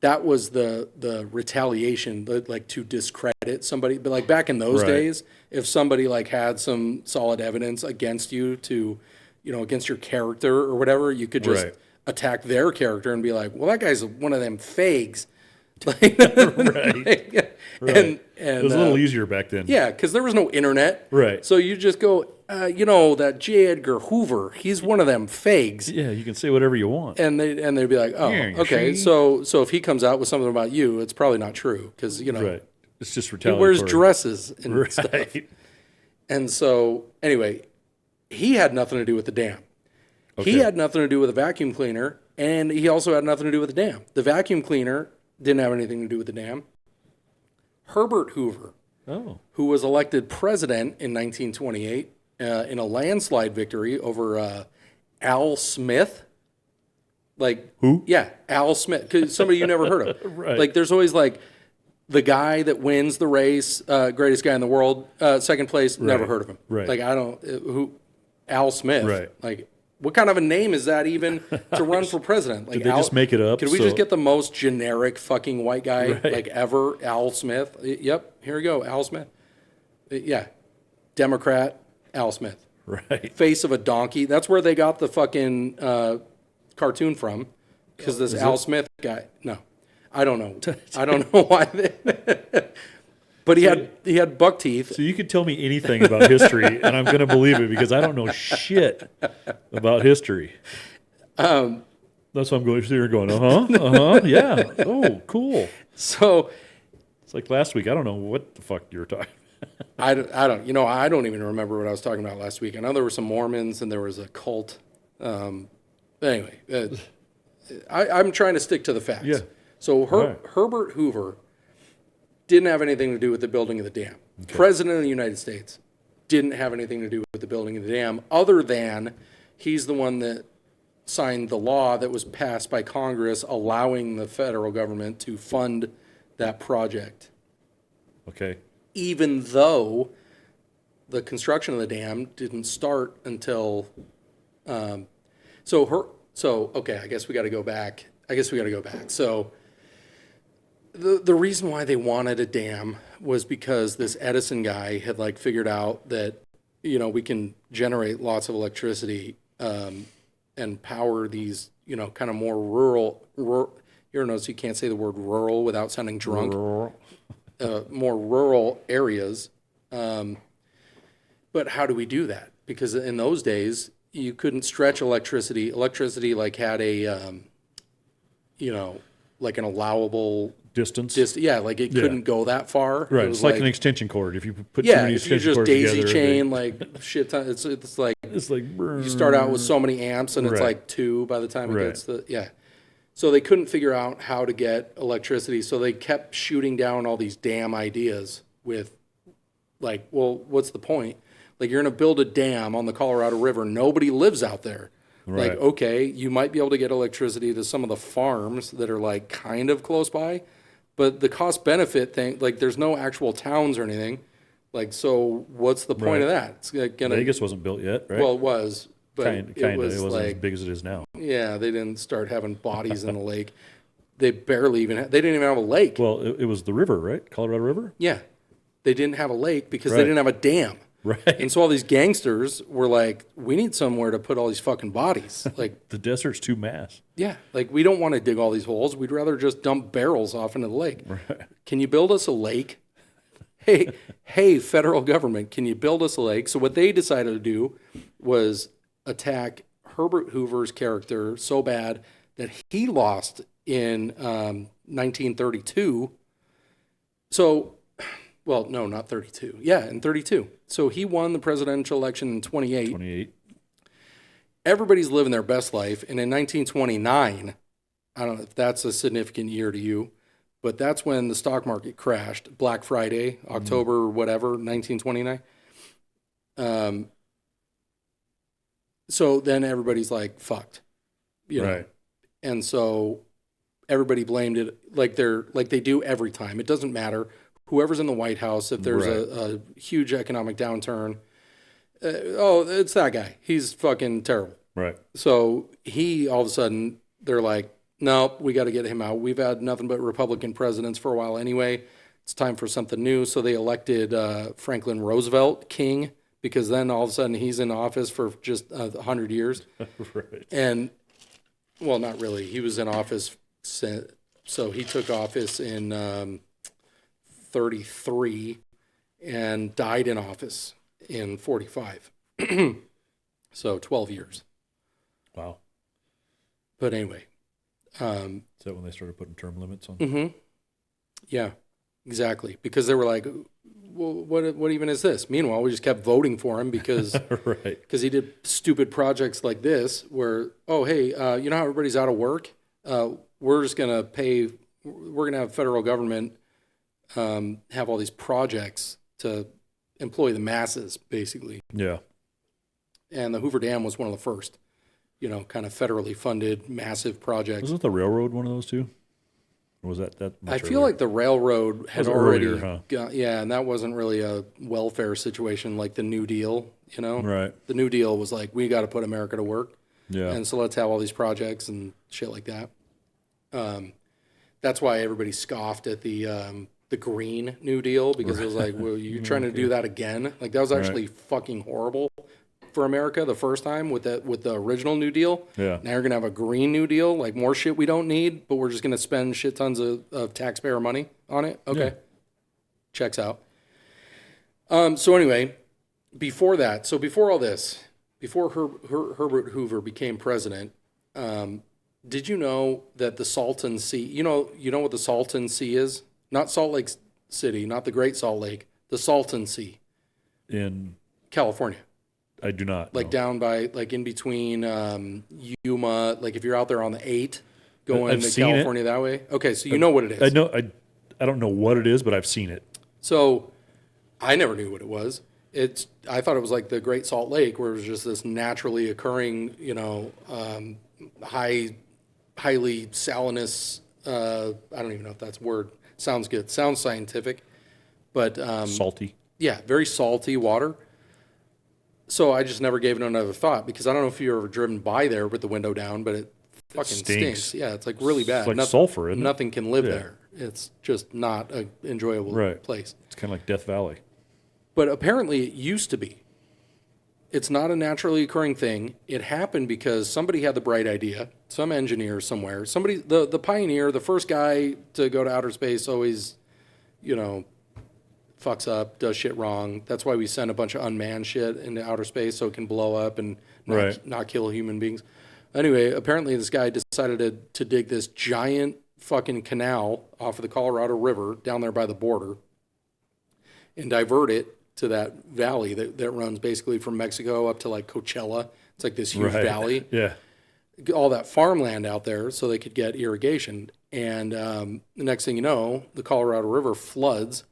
that was the retaliation, like to discredit somebody. But like back in those Right. days, if somebody like had some solid evidence against you to, against your character or whatever, you could just Right. attack their character and be like, well, that guy's one of them fags. Right. And It was a little easier back then. yeah, because there was no internet. Right. So you just go, that J. Edgar Hoover, he's one of them fags. Yeah, you can say whatever you want. And they'd be like, oh, Yeah, you okay. see? So if he comes out with something about you, it's probably not true because Right. It's just he retaliatory. wears dresses and stuff. Right. And so anyway, he had nothing to do with the dam. Okay. He had nothing to do with the vacuum cleaner, and he also had nothing to do with the dam. The vacuum cleaner didn't have anything to do with the dam. Herbert Hoover, Oh. who was elected president in 1928 in a landslide victory over Al Smith. Like Who? Yeah, Al Smith, 'cause somebody you never heard of. Right. Like there's always like the guy that wins the race, greatest guy in the world, second place, never Right. heard of him. Right. Like I don't who Al Smith. Right. Like what kind of a name is that even to run for president? Like Did they just make it up? Could we so- just get the most generic fucking white guy Right. like ever? Al Smith. Yep, here we go. Al Smith. Yeah, Democrat. Al Smith. Right. Face of a donkey. That's where they got the fucking cartoon from. Because this Al Smith guy. No, I don't know. I don't know why. But he had buck teeth. So you could tell me anything about history, and I'm going to believe it because I don't know shit about history. That's why I'm going through here going, yeah, oh, cool. So It's like last week. I don't know what the fuck you were talking. I don't, I don't even remember what I was talking about last week. I know there were some Mormons and there was a cult. But anyway, I'm trying to stick to the facts. Yeah. So Right. Herbert Hoover didn't have anything to do with the building of the dam. President of the United States didn't have anything to do with the building of the dam, other than he's the one that signed the law that was passed by Congress allowing the federal government to fund that project, Okay. even though the construction of the dam didn't start until, okay, I guess we got to go back. So the reason why they wanted a dam was because this Edison guy had like figured out that, we can generate lots of electricity, and power these, kind of more rural, you ever notice you can't say the word rural without sounding drunk? More rural areas. But how do we do that? Because in those days, you couldn't stretch electricity. Electricity like had a, like an allowable Distance. yeah, like it couldn't go that far. Right. It was It's like an extension cord. If you put too yeah, many if you extension just cords daisy together, chain like shit ton, it's like it's like you start out with so many amps and it's Right. like 2 by the time it Right. gets so they couldn't figure out how to get electricity, so they kept shooting down all these damn ideas with like, well, what's the point? Like, you're going to build a dam on the Colorado River, nobody lives out there. Like, Right. okay, you might be able to get electricity to some of the farms that are like kind of close by, but the cost benefit thing, like there's no actual towns or anything. Like, so what's the point of Right. that? It's like gonna, Vegas wasn't built yet, right? well, it was, but kind it of. was It wasn't like, as big as it is now. yeah, they didn't start having bodies in the lake. They barely even, they didn't even have a lake. Well, it was the river, right? Colorado River. Yeah. They didn't have a lake because they Right. didn't have a dam. Right. And so all these gangsters were like, we need somewhere to put all these fucking bodies. Like, The desert's too mass. yeah, like we don't want to dig all these holes. We'd rather just dump barrels off into the lake. Right. Can you build us a lake? Hey, federal government, can you build us a lake? So what they decided to do was attack Herbert Hoover's character so bad that he lost in 1932. So, well, no, not 32. Yeah, in 32. So he won the presidential election in 28. 28. Everybody's living their best life. And in 1929, I don't know if that's a significant year to you, but that's when the stock market crashed. Black Friday, October, whatever, 1929. So then everybody's like, fucked. You know? Right. And so everybody blamed it like they do every time. It doesn't matter. Whoever's in the White House, if there's a huge economic downturn, it's that guy. He's fucking terrible. Right. So he, all of a sudden, they're like, nope, we got to get him out. We've had nothing but Republican presidents for a while anyway. It's time for something new. So they elected Franklin Roosevelt king, because then all of a sudden he's in office for just 100 years. Right. And, well, not really. He was in office, so he took office in 33 and died in office in 45. So 12 years. Wow. But anyway, Is that when they started putting term limits on? Mm-hmm. Yeah, exactly. Because they were like, well, what even is this? Meanwhile, we just kept voting for him because Right. he did stupid projects like this where, oh, hey, you know how everybody's out of work? We're just going to pay, we're going to have federal government have all these projects to employ the masses, basically. Yeah. And the Hoover Dam was one of the first, kind of federally funded massive projects. Wasn't the railroad one of those two? Or was that I much feel earlier? like the railroad had Was already, earlier, huh? yeah, and that wasn't really a welfare situation like the New Deal, Right. The New Deal was like, we got to put America to work. Yeah. And so let's have all these projects and shit like that. That's why everybody scoffed at the Green New Deal, because it was like, well, you're trying to do that again? Like, that was actually fucking horrible for America the first time with the original New Deal. Yeah. Now you're going to have a Green New Deal, like more shit we don't need, but we're just going to spend shit tons of taxpayer money on it. Okay. Yeah. Checks out. So anyway, before that, so before all this, before Herbert Hoover became president, did you know that the Salton Sea, you know what the Salton Sea is? Not Salt Lake, City, not the Great Salt Lake, the Salton Sea, In California. I do not Like know. down by, like in between Yuma, like if you're out there on the 8 going I've to seen it. California that way. Okay, so you know what it I is. know I don't know what it is, but I've seen it. So I never knew what it was. I thought it was like the Great Salt Lake, where it was just this naturally occurring, highly salinous. I don't even know if that's a word. Sounds good. Sounds scientific, but Salty. yeah, very salty water. So I just never gave it another thought because I don't know if you've ever driven by there with the window down, but it fucking stinks. stinks. Yeah, it's like really bad. It's like sulfur, isn't it? Nothing can live Yeah. there. It's just not an enjoyable Right. place. It's kind of like Death Valley. But apparently it used to be. It's not a naturally occurring thing. It happened because somebody had the bright idea, some engineer somewhere, somebody, the pioneer, the first guy to go to outer space always, fucks up, does shit wrong. That's why we send a bunch of unmanned shit into outer space so it can blow up and Right. not kill human beings. Anyway, apparently this guy decided to dig this giant fucking canal off of the Colorado River down there by the border and divert it to that valley that runs basically from Mexico up to like Coachella. It's like this huge Right. valley, Yeah. all that farmland out there so they could get irrigation. And the next thing you know, the Colorado River floods.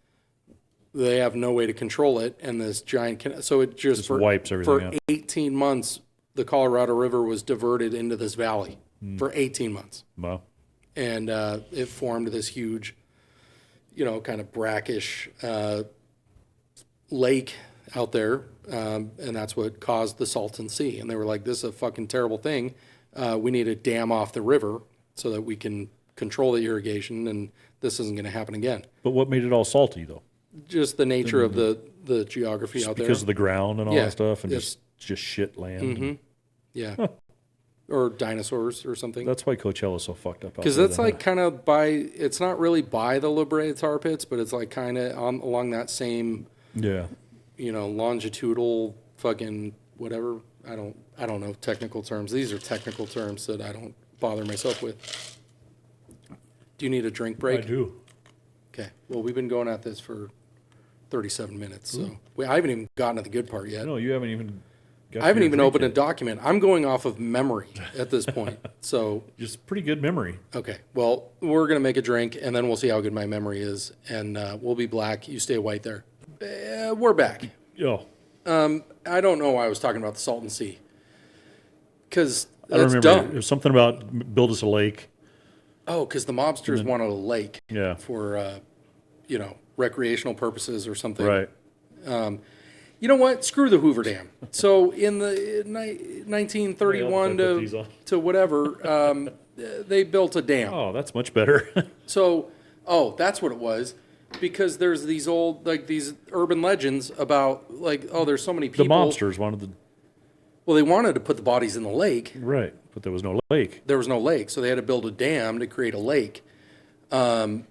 They have no way to control it, and this giant so it just wipes everything for out. 18 months. The Colorado River was diverted into this valley for 18 months, Well, and it formed this huge, kind of brackish lake out there, and that's what caused the Salton Sea. And they were like, "This is a fucking terrible thing. We need to dam off the river so that we can control the irrigation, and this isn't going to happen again." but what made it all salty though? Just the nature of the geography out there. Because of the ground and all Yeah, that stuff, and it's- just shit land. Yeah. Or dinosaurs or something. That's why Coachella's so fucked up. Because that's like kind of it's not really by the La Brea tar pits, but it's like kind of along that same, yeah. longitudinal fucking whatever. I don't know technical terms. These are technical terms that I don't bother myself with. Do you need a drink break? do. Okay. Well, we've been going at this for 37 minutes, so I haven't even gotten to the good part yet. No, you haven't even. I haven't even opened a document. I'm going off of memory at this point. So, Just pretty good memory. okay. Well, we're going to make a drink, and then we'll see how good my memory is. And we'll be black. You stay white there. We're back. Oh, I don't know why I was talking about the Salton Sea. Because I don't that's remember. It dumb. was something about build us a lake. Oh, because the mobsters wanted a lake Yeah. for, recreational purposes or something. Right. You know what? Screw the Hoover Dam. So in the 1931 Yeah, I'll put these on. to whatever, they built a dam. Oh, that's much better. So, that's what it was. Because there's these old, like these urban legends about like, there's so many The people. mobsters wanted the Well, they wanted to put the bodies in the lake. right, but there was no lake. There was no lake, so they had to build a dam to create a lake. So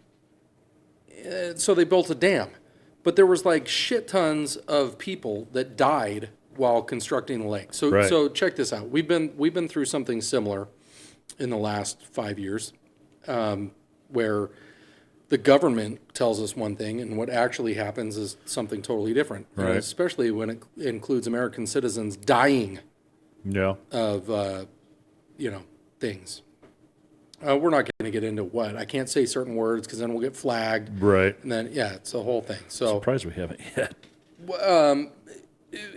they built a dam. But there was like shit tons of people that died while constructing the lake. So Right. so check this out. We've been through something similar in the last 5 years, where the government tells us one thing, and what actually happens is something totally different. And Right. especially when it includes American citizens dying Yeah. of things. We're not going to get into what. I can't say certain words because then we'll get flagged. Right. And then, yeah, it's a whole thing. So Surprised we haven't yet.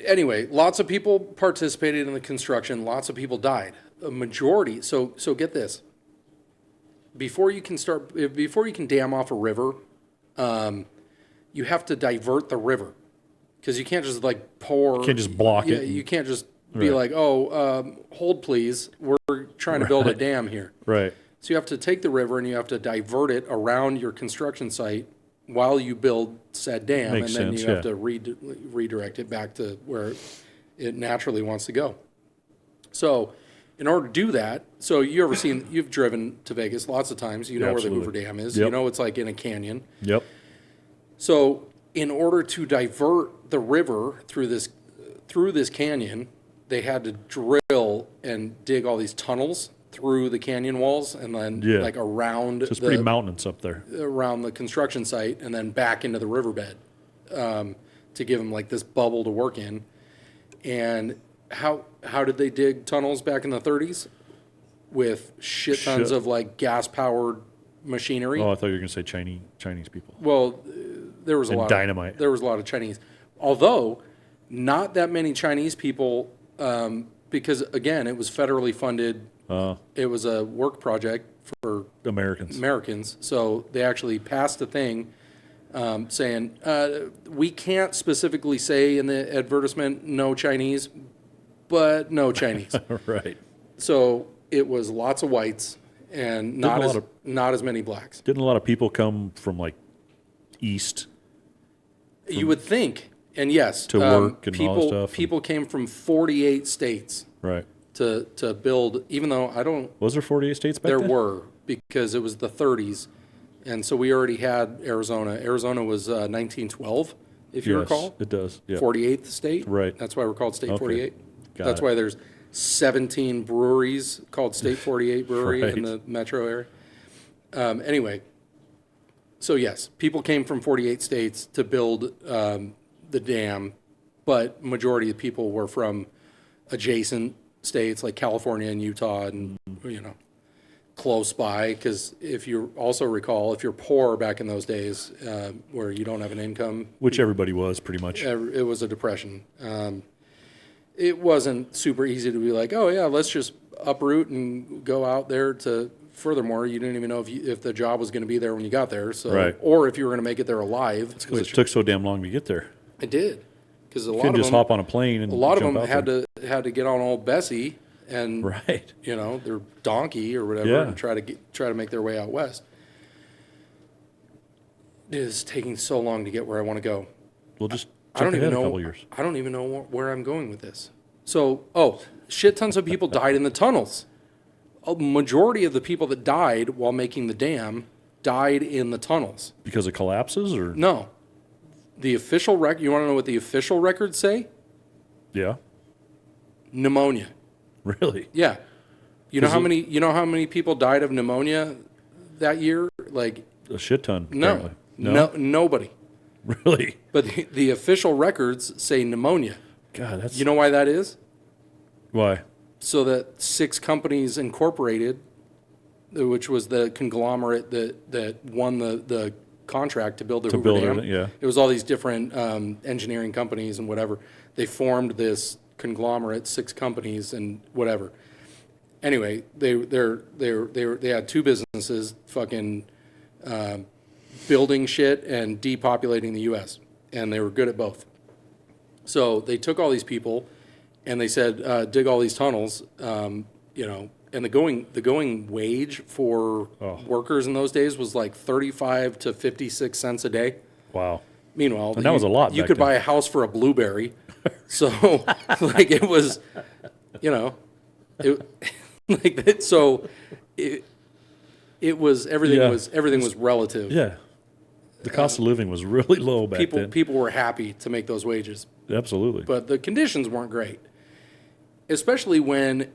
anyway, lots of people participated in the construction. Lots of people died. A majority. So get this. Before you can dam off a river, you have to divert the river because you can't just like pour. Can't just block yeah, it. You can't just be Right. like, hold please. We're trying to build a dam here. Right. So you have to take the river and you have to divert it around your construction site while you build said dam, Makes and then sense, you have yeah. to redirect it back to where it naturally wants to go. So, in order to do that, so you've driven to Vegas lots of times. You know where the Hoover Absolutely. Dam is. Yep. You know it's like in a canyon. Yep. So, in order to divert the river through this canyon, they had to drill and dig all these tunnels through the canyon walls and then Yeah. like around It's pretty mountainous up there. around the construction site and then back into the riverbed to give them like this bubble to work in. And how did they dig tunnels back in the 30s? With shit tons Shit. of like gas powered machinery. Oh, I thought you were going to say Chinese people. Well, there was a And lot dynamite. There was a lot of Chinese, although not that many Chinese people, because again, it was federally funded. It was a work project for Americans. Americans, so they actually passed a thing saying we can't specifically say in the advertisement no Chinese, but no Chinese. Right. So it was lots of whites and not a as lot not as many blacks. Didn't a lot of people come from like east? You would think, and yes, To work and all people that stuff, and- people came from 48 states Right. to build. Even though I don't, Was there 48 states back there then? were because it was the 30s, and so we already had Arizona. Arizona was 1912, if you Yes, recall. it does. Yeah. 48th state. Right. That's why we're called State Okay. 48. Got That's it. why there's 17 breweries called State 48 Brewery in Right. the metro area. Anyway, so yes, people came from 48 states to build the dam, but majority of people were from adjacent states like California and Utah and, close by. Because if you also recall, if you're poor back in those days where you don't have an income, Which everybody was pretty much. it was a depression. It wasn't super easy to be like, oh yeah, let's just uproot and go out there to. Furthermore, you didn't even know if the job was going to be there when you got there, so Right. or if you were going to make it there alive. Because it took so damn long to get there. It did, because a You lot couldn't of just them, hop on a plane and a lot of jump them out had there. to get on old Bessie and Right. their donkey or whatever Yeah. and try to make their way out west. It is taking so long to get where I want to go. We'll just I don't jump even ahead a know. couple years. I don't even know where I'm going with this. So, shit tons of people died in the tunnels. A majority of the people that died while making the dam died in the tunnels. Because it collapses or? No. The official record, you want to know what the official records say? Yeah. Pneumonia. Really? Yeah. You know how many people died of pneumonia that year? Like, A shit ton. no. Apparently. No, nobody. Really? But the official records say pneumonia. God, that's. You know why that is? Why? So that 6 companies incorporated, which was the conglomerate that won the contract to build the Hoover Dam. Yeah. It was all these different engineering companies and whatever. They formed this conglomerate, 6 companies and whatever. Anyway, they had 2 businesses, fucking building shit and depopulating the U.S. and they were good at both. So they took all these people. And they said, dig all these tunnels, and the going wage for workers in those days was like 35 to 56 cents a day. Wow. Meanwhile, And that was a lot You back could then. buy a house for a blueberry. So, like it was, it was everything Yeah. was relative. Yeah. The cost of living was really low back then. People were happy to make those wages. Absolutely. But the conditions weren't great, especially when.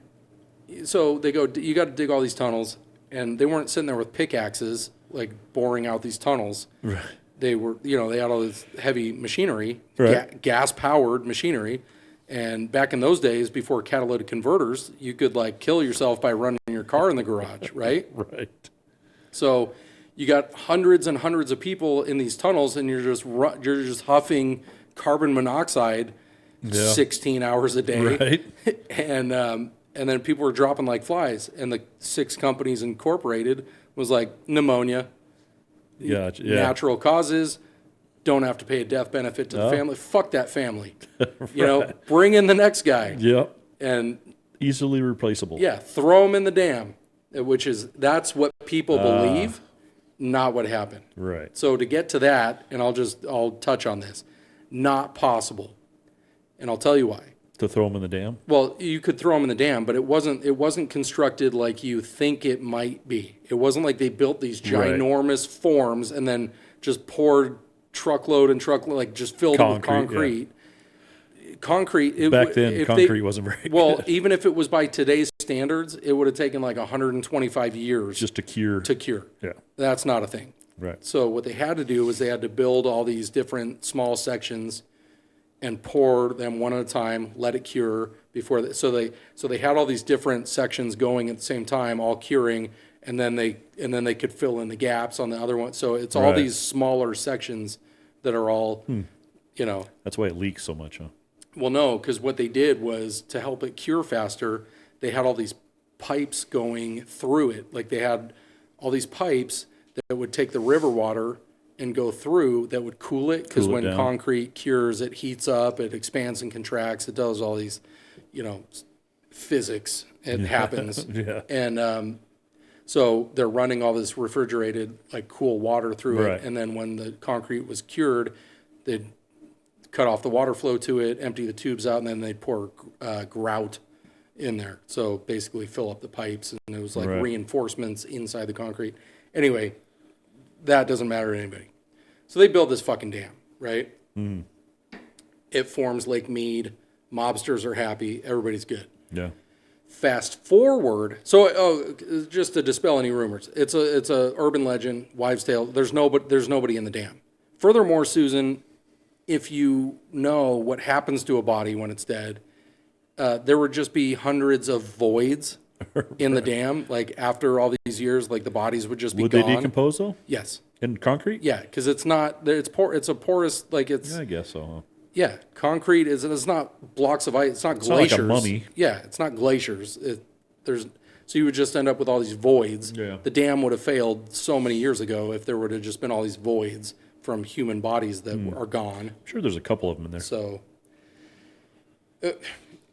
So they go, you got to dig all these tunnels, and they weren't sitting there with pickaxes like boring out these tunnels. Right. They were, they had all this heavy machinery, Right. gas powered machinery, and back in those days, before catalytic converters, you could like kill yourself by running your car in the garage, right? Right. So you got hundreds and hundreds of people in these tunnels, and you're just huffing carbon monoxide Yeah. 16 hours a day, Right. and then people were dropping like flies. And the 6 companies incorporated was like pneumonia, Yeah. Yeah. natural causes, don't have to pay a death benefit to the No. family. Fuck that family, bring in the next guy, Yep. and Easily replaceable. yeah, throw them in the dam, that's what people believe, not what happened. Right. So to get to that, and I'll touch on this, not possible, and I'll tell you why. To throw them in the dam. Well, you could throw them in the dam, but it wasn't constructed like you think it might be. It wasn't like they built these Right. ginormous forms and then just poured truckload and truckload, like just filled it with Concrete, concrete. Concrete. Back then, concrete wasn't very Well, good. even if it was by today's standards, it would have taken like 125 years Just to cure. to cure. Yeah. That's not a thing. Right. So what they had to do was they had to build all these different small sections and pour them one at a time, let it cure before. So they had all these different sections going at the same time, all curing, and then they could fill in the gaps on the other one. So it's all Right. these smaller sections that are all, you know. That's why it leaks so much, huh? Well, no, because what they did was to help it cure faster, they had all these pipes going through it. Like they had all these pipes that would take the river water and go through that would cool it. Because Cool it when down. concrete cures, it heats up, it expands and contracts, it does all these, you know, physics. It happens. Yeah. And so they're running all this refrigerated, like cool water through Right. it. And then when the concrete was cured, they'd cut off the water flow to it, empty the tubes out, and then they'd pour grout in there. So basically fill up the pipes, and it was like Right. reinforcements inside the concrete. Anyway, that doesn't matter to anybody. So they build this fucking dam, right? It forms Lake Mead. Mobsters are happy. Everybody's good. Yeah. Fast forward, so just to dispel any rumors, it's a urban legend, wives' tale. There's nobody in the dam. Furthermore, Susan, if you know what happens to a body when it's dead, there would just be hundreds of voids in the dam. Like after all these years, like the bodies would just be Would gone. they decompose though? Yes. In concrete? Yeah, because it's not. It's a porous. Like it's. Yeah, I guess so. Huh? Yeah, concrete is. It's not blocks of ice. It's not not like glaciers. a mummy. Yeah, it's not glaciers. So you would just end up with all these voids. Yeah. The dam would have failed so many years ago if there would have just been all these voids from human bodies that are gone. I'm sure there's a couple of them in there. So, all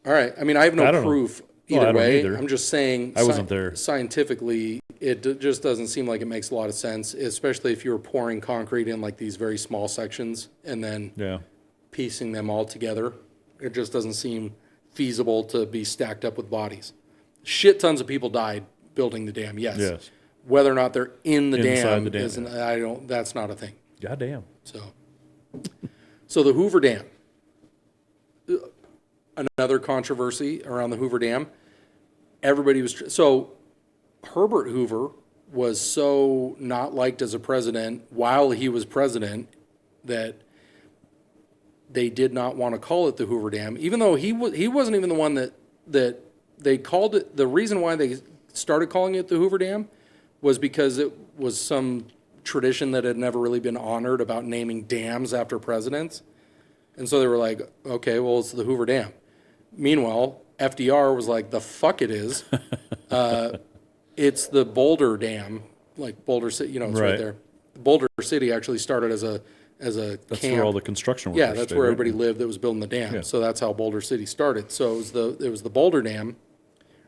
right. I mean, I have no I don't know. proof Well, I either don't way. either. I'm just saying. I wasn't there. Scientifically, just doesn't seem like it makes a lot of sense, especially if you were pouring concrete in like these very small sections and then Yeah. piecing them all together. It just doesn't seem feasible to be stacked up with bodies. Shit tons of people died building the dam. Yes. Yes. Whether or not they're in the Inside dam, the dam, isn't. That's not a thing. Goddamn. So the Hoover Dam. Another controversy around the Hoover Dam. Everybody was so Herbert Hoover was so not liked as a president while he was president that they did not want to call it the Hoover Dam, even though he wasn't even the one that they called it. The reason why they started calling it the Hoover Dam was because it was some tradition that had never really been honored about naming dams after presidents. And so they were like, okay, well, it's the Hoover Dam. Meanwhile, FDR was like, the fuck it is. It's the Boulder Dam, like Boulder City, it's right Right. there. Boulder City actually started as a That's camp. where all the construction workers Yeah, that's stayed, where right? everybody lived that was building the dam. Yeah. So that's how Boulder City started. So it was the Boulder Dam,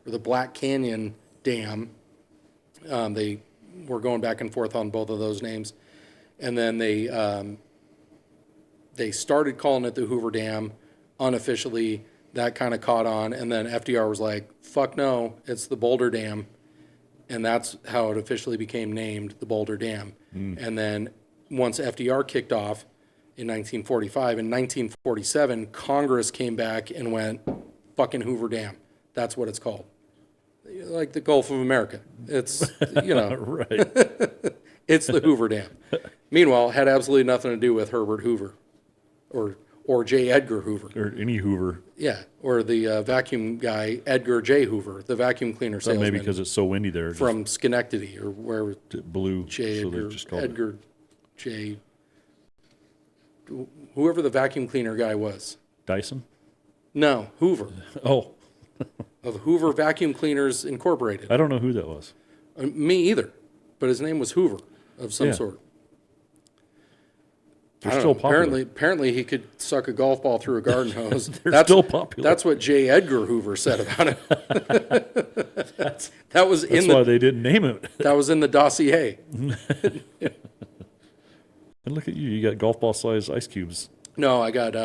or the Black Canyon Dam. They were going back and forth on both of those names, and then they started calling it the Hoover Dam unofficially. That kind of caught on, and then FDR was like, "Fuck no, it's the Boulder Dam," and that's how it officially became named the Boulder Dam. And then once FDR kicked off in 1945, in 1947, Congress came back and went, "Fucking Hoover Dam." That's what it's called. Like the Gulf of America. It's, Right. it's the Hoover Dam. Meanwhile, had absolutely nothing to do with Herbert Hoover or J. Edgar Hoover. Or any Hoover. Yeah, or the vacuum guy, Edgar J. Hoover, the vacuum cleaner But salesman maybe because it's so windy there. from Schenectady or wherever. just blew. J. So Edgar, they just called it. Edgar J. Whoever the vacuum cleaner guy was. Dyson? No, Hoover, Oh, of Hoover Vacuum Cleaners Incorporated. I don't know who that was. Me either, but his name was Hoover of some Yeah. sort. They're I don't still know. popular. Apparently, he could suck a golf ball through a garden hose. They're still popular. That's what J. Edgar Hoover said about it. that was That's in why the they didn't name it. that was in the dossier. And look at you. You got golf ball size ice cubes. No, I got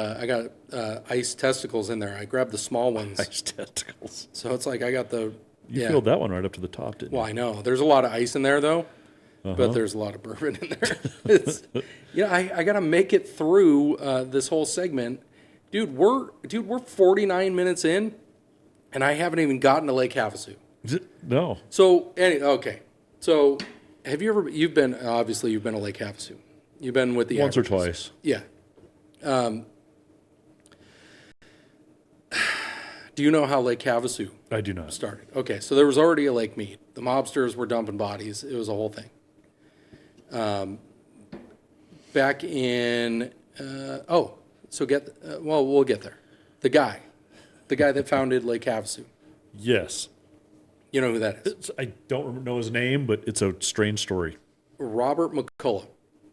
ice testicles in there. I grabbed the small ones, Ice testicles. so it's like I got the. You yeah. filled that one right up to the top, didn't Well, I know there's a lot of ice in there though, but there's a lot of bourbon in there. I got to make it through this whole segment, dude. We're 49 minutes in, And I haven't even gotten to Lake Havasu. No. So, okay. So, you've been to Lake Havasu. You've been with the Once or Averages. twice. Yeah. Do you know how Lake Havasu I do not. started? Okay, so there was already a Lake Mead. The mobsters were dumping bodies. It was a whole thing. Back in, we'll get there. The guy that founded Lake Havasu. Yes. You know who that is? I don't know his name, but it's a strange story. Robert McCullough.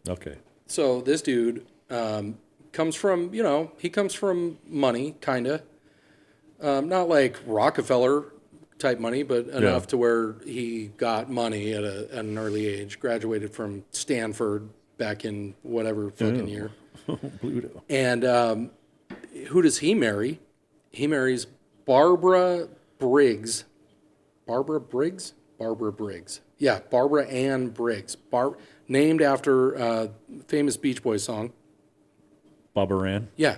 Okay. So this dude comes from, he comes from money, kind of. Not like Rockefeller type money, but enough to where he got money at an early age. Graduated from Stanford back in whatever fucking year. Pluto. And who does he marry? He marries Barbara Briggs. Barbara Briggs? Barbara Briggs. Yeah, Barbara Ann Briggs. Named after a famous Beach Boys song. Barbara Ann. Yeah.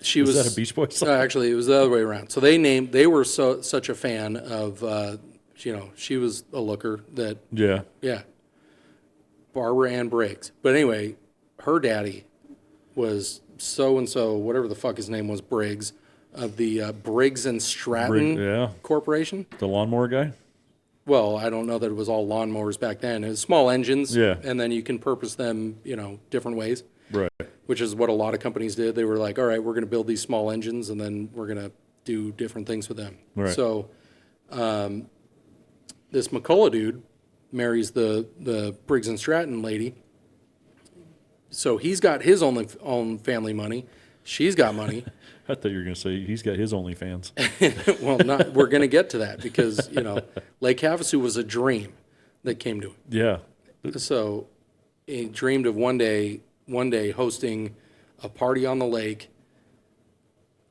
She was that a Beach Boys song? Actually, it was the other way around. So they were such a fan of, she was a looker that, Yeah. Barbara Ann Briggs. But anyway, her daddy was so-and-so, whatever the fuck his name was, Briggs, of the Briggs and Stratton Corporation. The lawnmower guy? Well, I don't know that it was all lawnmowers back then. It was small engines, Yeah. and then you can purpose them, different ways, Right. which is what a lot of companies did. They were like, all right, we're going to build these small engines, and then we're going to do different things with them. Right. So this McCullough dude marries the Briggs and Stratton lady. So he's got his own family money. She's got money. I thought you were going to say he's got his OnlyFans. Well, we're going to get to that because, Lake Havasu was a dream that came to him. Yeah. So he dreamed of one day hosting a party on the lake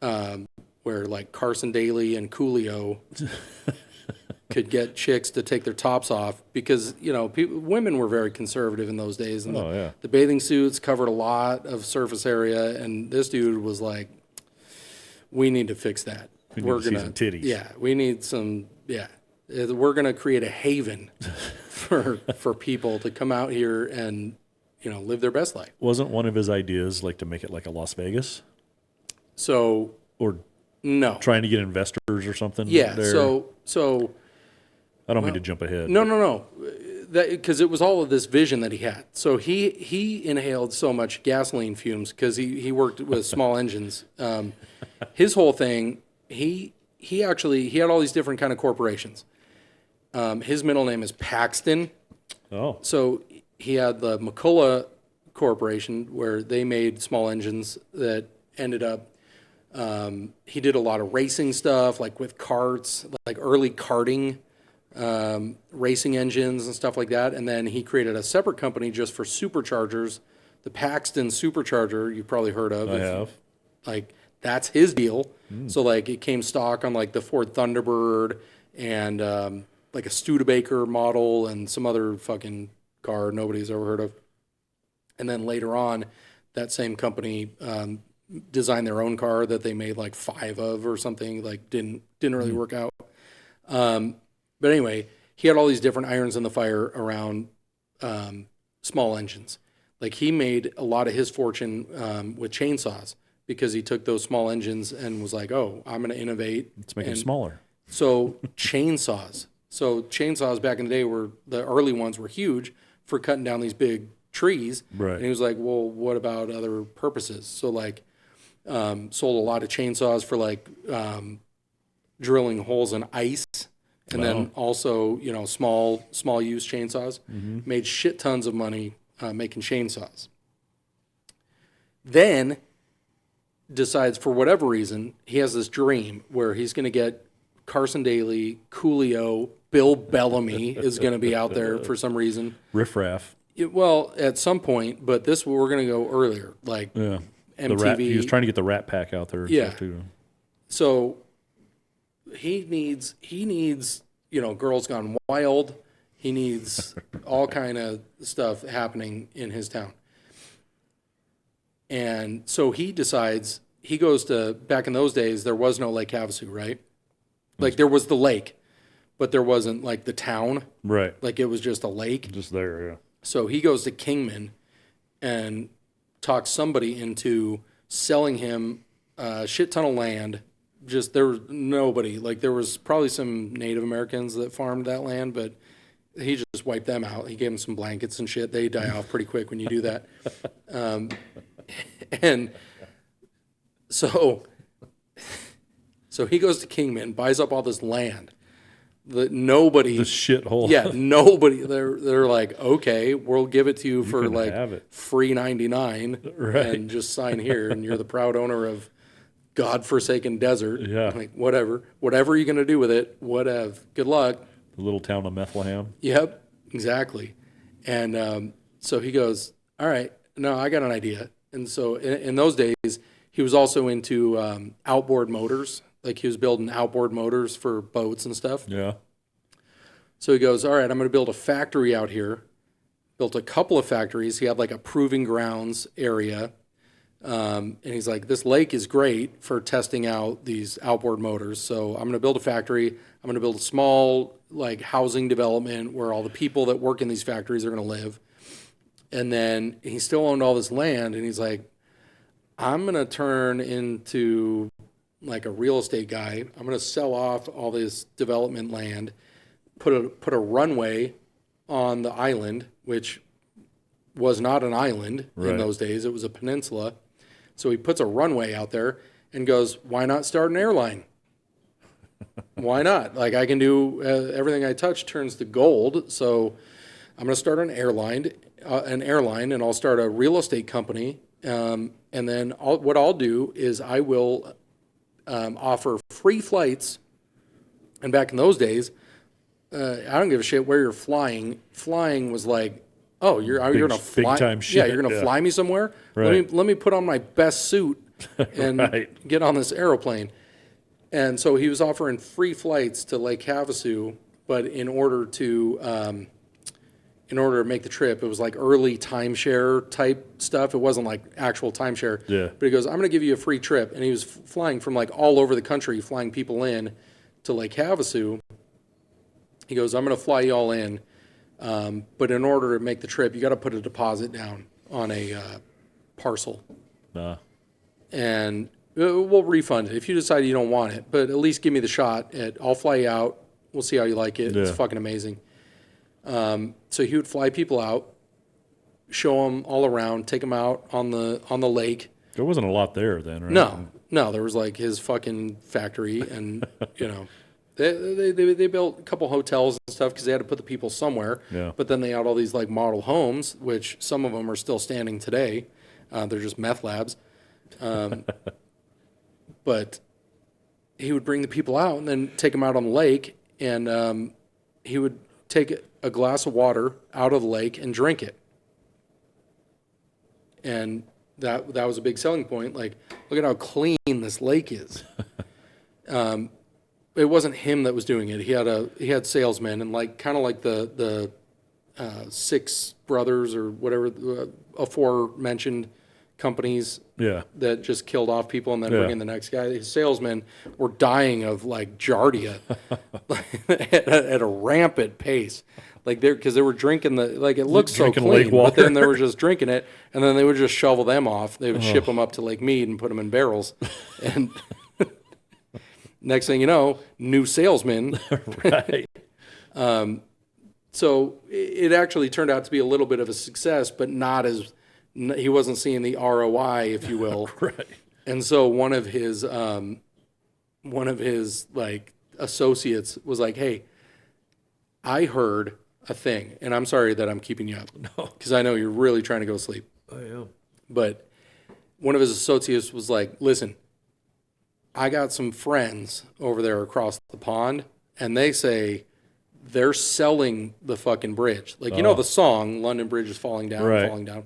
where like Carson Daly and Coolio could get chicks to take their tops off because, women were very conservative in those days. And the bathing suits covered a lot of surface area. And this dude was like, we need to fix that. We're going to see some titties. Yeah, we need some, we're going to create a haven for people to come out here and, live their best life. Wasn't one of his ideas like to make it like a Las Vegas? So, or no. Trying to get investors or something? Yeah, there? so I don't mean to jump ahead. No. Because it was all of this vision that he had. So he inhaled so much gasoline fumes because he worked with small engines. His whole thing, he had all these different kind of corporations. His middle name is Paxton. Oh. So he had the McCullough Corporation where they made small engines that ended up. He did a lot of racing stuff, like with carts, like early karting. Racing engines and stuff like that. And then he created a separate company just for superchargers, the Paxton Supercharger you've probably heard of. I have. Like, that's his deal. So, like, it came stock on, like, the Ford Thunderbird and, like, a Studebaker model and some other fucking car nobody's ever heard of. And then later on, that same company designed their own car that they made, like, 5 of or something. Like, didn't really work out. But anyway, he had all these different irons in the fire around small engines. Like he made a lot of his fortune with chainsaws because he took those small engines and was like, oh, I'm going to innovate. Let's make them smaller. So chainsaws. So chainsaws back in the day the early ones were huge for cutting down these big trees. Right. And he was like, well, what about other purposes? So like sold a lot of chainsaws for like drilling holes in ice. And then also, small use chainsaws. Made shit tons of money making chainsaws. Then decides for whatever reason, he has this dream where he's going to get Carson Daly, Coolio, Bill Bellamy is going to be out there for some reason. Riff Raff. Well, at some point, but we're going to go earlier, like MTV. He was trying to get the Rat Pack out there. Yeah. Too. So he needs, Girls Gone Wild. He needs all kind of stuff happening in his town. And so he decides he goes to, back in those days, there was no Lake Havasu, right? Like there was the lake, but there wasn't like the town. Right. Like it was just a lake. Just there, yeah. So he goes to Kingman and talks somebody into selling him a shit ton of land. Just there was nobody. Like there was probably some Native Americans that farmed that land, but he just wiped them out. He gave them some blankets and shit. They die off pretty quick when you do that. And so he goes to Kingman, buys up all this land that nobody, This shithole. yeah, nobody. They're like, okay, we'll give it to you for can like have it. free 99, Right. and just sign here, and you're the proud owner of godforsaken desert. Yeah. Like whatever you're gonna do with it, whatever. Good luck. The little town of Bethlehem. Yep, exactly. And so he goes, all right, no, I got an idea. And so in those days, he was also into outboard motors. Like he was building outboard motors for boats and stuff. Yeah. So he goes, all right, I'm going to build a factory out here. Built a couple of factories. He had like a proving grounds area. And he's like, this lake is great for testing out these outboard motors. So I'm going to build a factory. I'm going to build a small like housing development where all the people that work in these factories are going to live. And then he still owned all this land. And he's like, I'm going to turn into like a real estate guy. I'm going to sell off all this development land, put a runway on the island, which was not an island in Right. those days. It was a peninsula. So he puts a runway out there and goes, why not start an airline? Why not? Like I can do everything I touch turns to gold. So I'm going to start an airline, and I'll start a real estate company. And then what I'll do is I will offer free flights. And back in those days, I don't give a shit where you're flying. Flying was like, oh, you're going to fly? big time Yeah, shit, you're going to yeah. fly me somewhere? Right. Let me put on my best suit and Right. get on this aeroplane. And so he was offering free flights to Lake Havasu, but in order to make the trip, it was like early timeshare type stuff. It wasn't like actual timeshare. Yeah. But he goes, I'm going to give you a free trip. And he was flying from like all over the country, flying people in to Lake Havasu. He goes, I'm going to fly you all in. But in order to make the trip, you got to put a deposit down on a parcel. Nah. And we'll refund it if you decide you don't want it. But at least give me the shot. I'll fly you out. We'll see how you like it. It's Yeah. fucking amazing. So he would fly people out, show them all around, take them out on the lake. There wasn't a lot there then, right? No, there was like his fucking factory, and you know, they built a couple hotels and stuff because they had to put the people somewhere. Yeah. But then they had all these like model homes, which some of them are still standing today. They're just meth labs. But he would bring the people out and then take them out on the lake, and he would take a glass of water out of the lake and drink it. And that was a big selling point. Like, look at how clean this lake is. It wasn't him that was doing it. He had salesmen, and like kind of like the Six Brothers or whatever, aforementioned companies Yeah. that just killed off people and then Yeah. bring in the next guy. His salesmen were dying of like giardia at a rampant pace. Like because they were drinking it looks so Drinking clean, lake but then water. they were just drinking it, and then they would just shovel them off. They would ship them up to Lake Mead and put them in barrels. And next thing you know, new salesman. Right. So it actually turned out to be a little bit of a success, but not as he wasn't seeing the ROI, if you will. Right. And so one of his like associates was like, "Hey, I heard a thing, and I'm sorry that I'm keeping you up, because I know you're really trying to go to sleep." I am. But one of his associates was like, "Listen, I got some friends over there across the pond, and they say they're selling the fucking bridge. Like, you know the song, London Bridge is falling down, Right. falling down.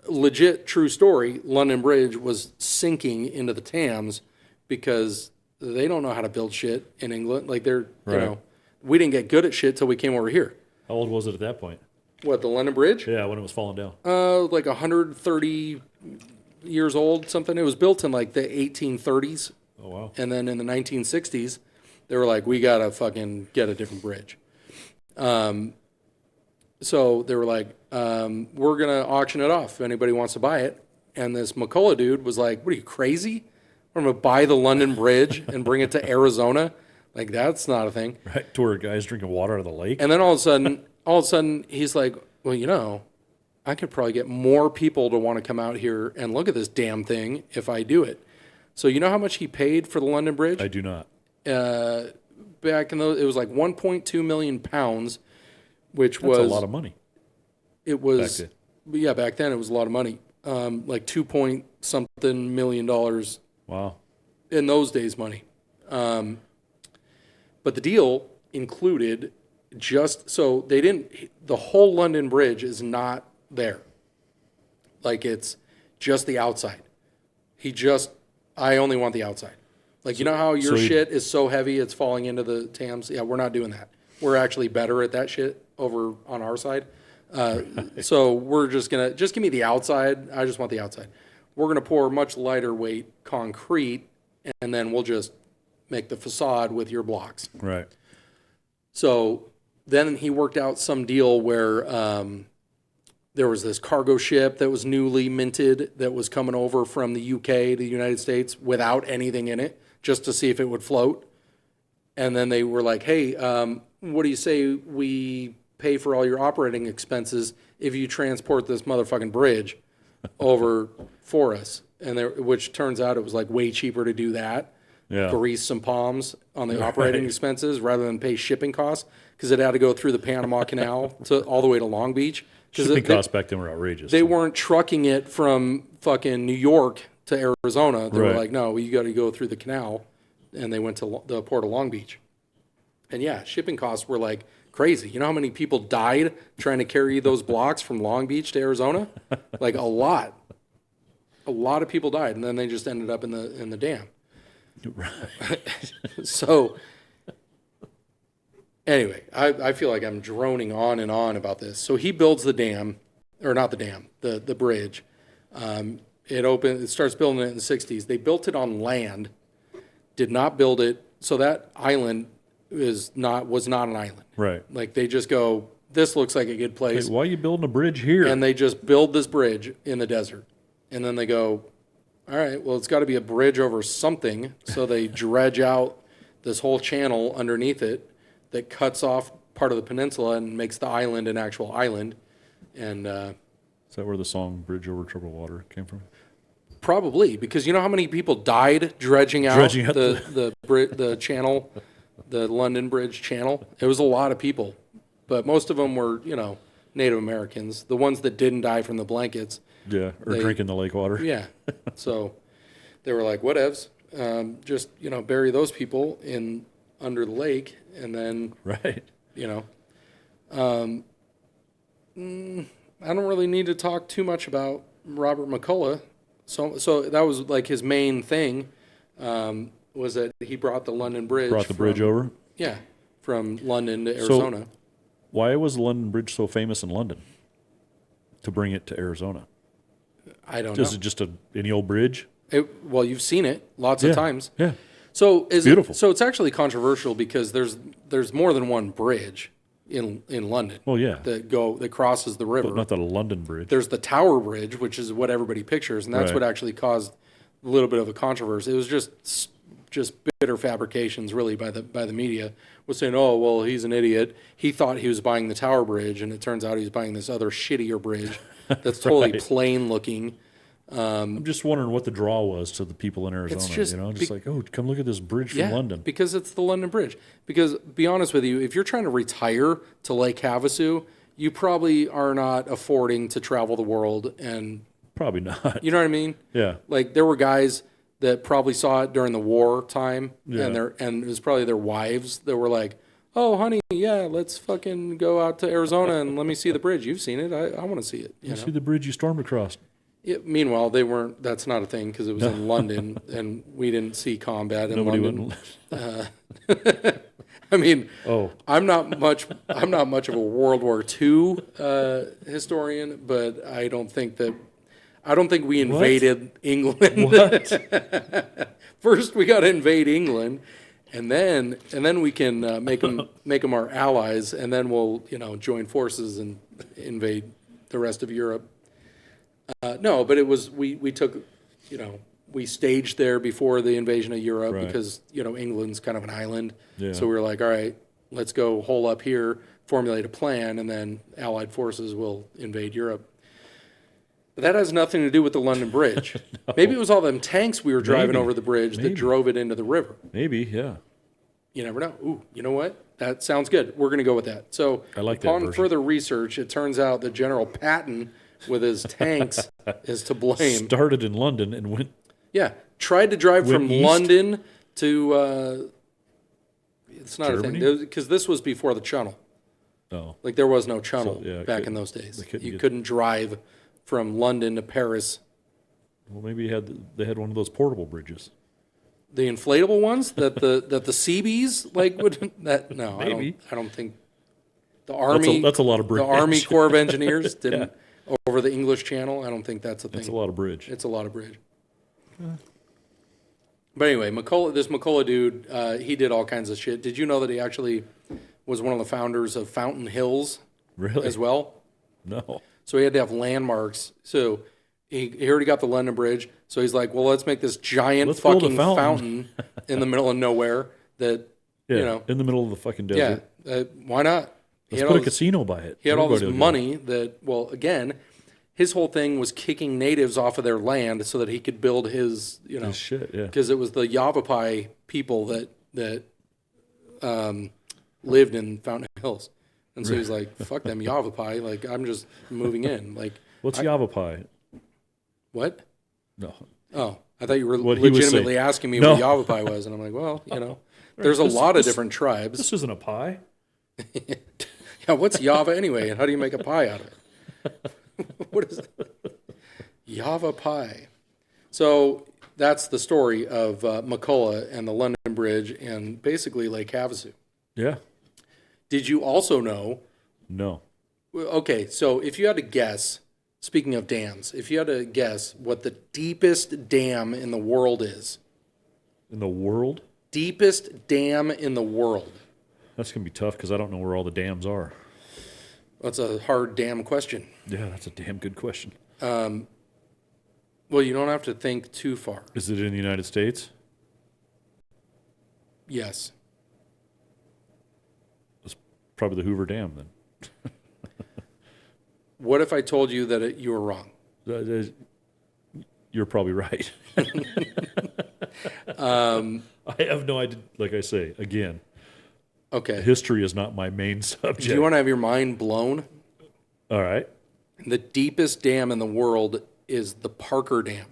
Legit, true story, London Bridge was sinking into the Thames because they don't know how to build shit in England. Like, they're, Right. you know, we didn't get good at shit till we came over here. How old was it at that point? What, the London Bridge? Yeah, when it was falling down. Like 130 years old, something. It was built in like the 1830s. Oh, wow. And then in the 1960s, they were like, we got to fucking get a different bridge. So they were like, we're going to auction it off if anybody wants to buy it. And this McCullough dude was like, what are you, crazy? I'm going to buy the London Bridge and bring it to Arizona? Like, that's not a thing. Right, to where guys drinking water out of the lake. And then all of a sudden, he's like, well, you know, I could probably get more people to want to come out here and look at this damn thing if I do it. So you know how much he paid for the London Bridge? I do not. Back in those, it was like 1.2 million pounds, which That's was a lot of money. It was, back yeah, back then it was a lot of money. Like 2 point something million dollars Wow. in those days money. But the deal included so they didn't, the whole London Bridge is not there. Like it's just the outside. I only want the outside. Like, you know how your shit is so heavy it's falling into the Thames? Yeah, we're not doing that. We're actually better at that shit over on our side. So we're just give me the outside. I just want the outside. We're gonna pour much lighter weight concrete, and then we'll just make the facade with your blocks. Right. So then he worked out some deal where there was this cargo ship that was newly minted that was coming over from the UK to the United States without anything in it, just to see if it would float. And then they were like, hey, what do you say we pay for all your operating expenses if you transport this motherfucking bridge over for us? And which turns out it was like way cheaper to do that. Yeah. Grease some palms on the operating expenses rather than pay shipping costs, because it had to go through the Panama Canal all the way to Long Beach. Shipping costs back then were outrageous. They weren't trucking it from fucking New York to Arizona. They were Right. like, no, you got to go through the canal. And they went to the port of Long Beach. And yeah, shipping costs were like crazy. You know how many people died trying to carry those blocks from Long Beach to Arizona? Like a lot. A lot of people died, and then they just ended up in the dam. So anyway, I feel like I'm droning on and on about this. So he builds the dam, or not the dam, the bridge. It starts building it in the 60s. They built it on land, did not build it. So that island was not an island. Right. Like they just go, this looks like a good place. Hey, why are you building a bridge here? And they just build this bridge in the desert. And then they go, all right, well, it's got to be a bridge over something. So they dredge out this whole channel underneath it that cuts off part of the peninsula and makes the island an actual island. And Is that where the song "Bridge Over Troubled Water" came from? probably, because you know how many people died dredging out the channel, the London Bridge channel? It was a lot of people, but most of them were, Native Americans. The ones that didn't die from the blankets. Yeah, or drinking the lake water. Yeah. So they were like, whatevs. Just, bury those people under the lake, and then, Right. I don't really need to talk too much about Robert McCullough. So that was like his main thing, was that he brought the London Bridge. Brought the bridge over. Yeah, from London to Arizona. Why was the London Bridge so famous in London to bring it to Arizona? I don't know. Is it just any old bridge? Well, you've seen it lots of times. Yeah. So Beautiful. So it's actually controversial because there's more than one bridge in London. Well, yeah. that crosses the river. But not the London Bridge. There's the Tower Bridge, which is what everybody pictures, and that's Right. what actually caused a little bit of a controversy. It was just bitter fabrications, really, by the media, was saying, "Oh, well, he's an idiot. He thought he was buying the Tower Bridge, and it turns out he's buying this other shittier bridge that's totally Right. plain looking." I'm just wondering what the draw was to the people in Arizona. just like, oh, come look at this bridge from London. Because it's the London Bridge. Because, be honest with you, if you're trying to retire to Lake Havasu, you probably are not affording to travel the world, and Probably not. you know what I mean? Yeah. Like, there were guys that probably saw it during the war time, Yeah. and it was probably their wives that were like, "Oh, honey, yeah, let's fucking go out to Arizona and let me see the bridge. You've seen it. I want to see it." You know? See the bridge you stormed across. Yeah, meanwhile, they weren't. That's not a thing because it was in London, and we didn't see combat in Nobody London. went. I mean, Oh, I'm not much of a World War II historian, but I don't think that. I don't think we invaded England. What? First, we got to invade England, and then we can make them our allies, and then we'll join forces and invade the rest of Europe. No, but it was we took we staged there before the invasion of Europe Right. because England's kind of an island, Yeah. so we were like, all right, let's go hole up here, formulate a plan, and then Allied forces will invade Europe. But that has nothing to do with the London Bridge. Maybe it was all them tanks we were driving Maybe. over the bridge that Maybe. drove it into the river. Maybe, yeah. You never know. Ooh, you know what? That sounds good. We're going to go with that. So I like that upon version. further research, it turns out that General Patton with his tanks is to blame. Started in London and went. Yeah, tried to drive Went from east? London to. It's not Germany? a thing because this was before the Channel. Oh, Like there was no Channel So, yeah, back couldn't- in those days. they couldn't You get- couldn't drive from London to Paris. well, maybe they had one of those portable bridges. The inflatable ones that the Seabees like would that no Maybe. I don't think the Army That's a lot of bridge. the Army Corps of Engineers didn't over the English Channel. I don't think that's a thing. That's a lot of bridge. It's a lot of bridge. But anyway, this McCullough dude, he did all kinds of shit. Did you know that he actually was one of the founders of Fountain Hills Really? as well? No. So he had to have landmarks. So he already got the London Bridge. So he's like, well, let's make this giant Let's build a fucking fountain. in the middle of nowhere that, Yeah, in the middle of the fucking yeah, desert. why not? He Let's had put all a this- casino by it. He had all this Everybody will go. money that, well, again, his whole thing was kicking natives off of their land so that he could build his, This shit, yeah. because it was the Yavapai people that lived in Fountain Hills. And so he's like, fuck them Yavapai. Like, I'm just moving in. Like, What's Yavapai? what? No. Oh, I thought you were What he was legitimately saying. asking me No. what Yavapai was. And I'm like, well, there's a lot of different tribes. This isn't a pie. Yeah, what's Java anyway? And how do you make a pie out of it? What is it? Java pie. So that's the story of McCullough and the London Bridge and basically Lake Havasu. Yeah. Did you also know? No. Okay, so if you had to guess, speaking of dams, if you had to guess what the deepest dam in the world is, In the world? deepest dam in the world. That's going to be tough because I don't know where all the dams are. That's a hard damn question. Yeah, that's a damn good question. Well, you don't have to think too far. Is it in the United States? Yes. It's probably the Hoover Dam then. What if I told you that you were wrong? You're probably right. I have no idea. Like I say, again, Okay. history is not my main Do subject. you want to have your mind blown? All right. The deepest dam in the world is the Parker Dam.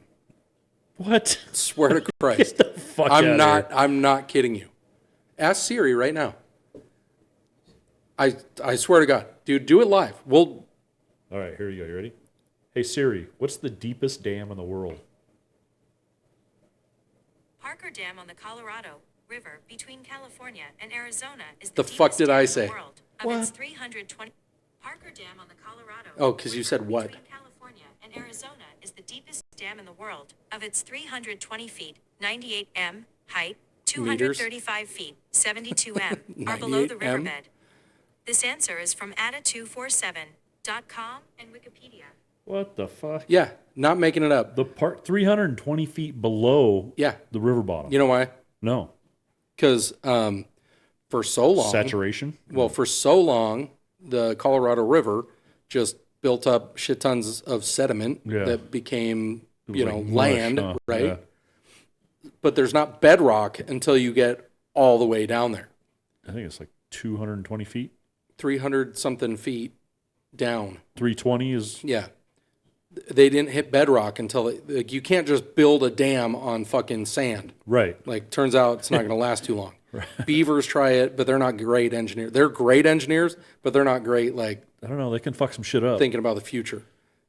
What? Swear to Christ. Fuck outta I'm not kidding you. Ask Siri right now. I swear to God. Dude, do it live. All right, here you go. You ready? Hey Siri, what's the deepest dam in the world? Parker Dam on the Colorado River between California and Arizona is The deepest fuck did dam I in say? the world. Of its 320 Parker Dam on the Colorado. Oh, 'cause you said River what? Between California and Arizona is the deepest dam in the world. Of its 320 feet, 98 m height, 235 feet, 72 m are below the 98 m? riverbed. This answer is from ATA247.com and Wikipedia. What the fuck? Yeah, not making it up. The part 320 feet below Yeah. the river bottom. You know why? No. Because for so long, Saturation? well, for so long, the Colorado River just built up shit tons of sediment Yeah. that became, It was like mush, land, huh? right? Yeah. But there's not bedrock until you get all the way down there, I think it's like 220 feet. 300 something feet down. 320 is Yeah. They didn't hit bedrock until like, you can't just build a dam on fucking sand. right. Like, turns out it's not going to last too long. Beavers try it, but they're not great engineers. They're great engineers, but they're not great, like, I don't know. They can fuck some shit up. thinking about the future.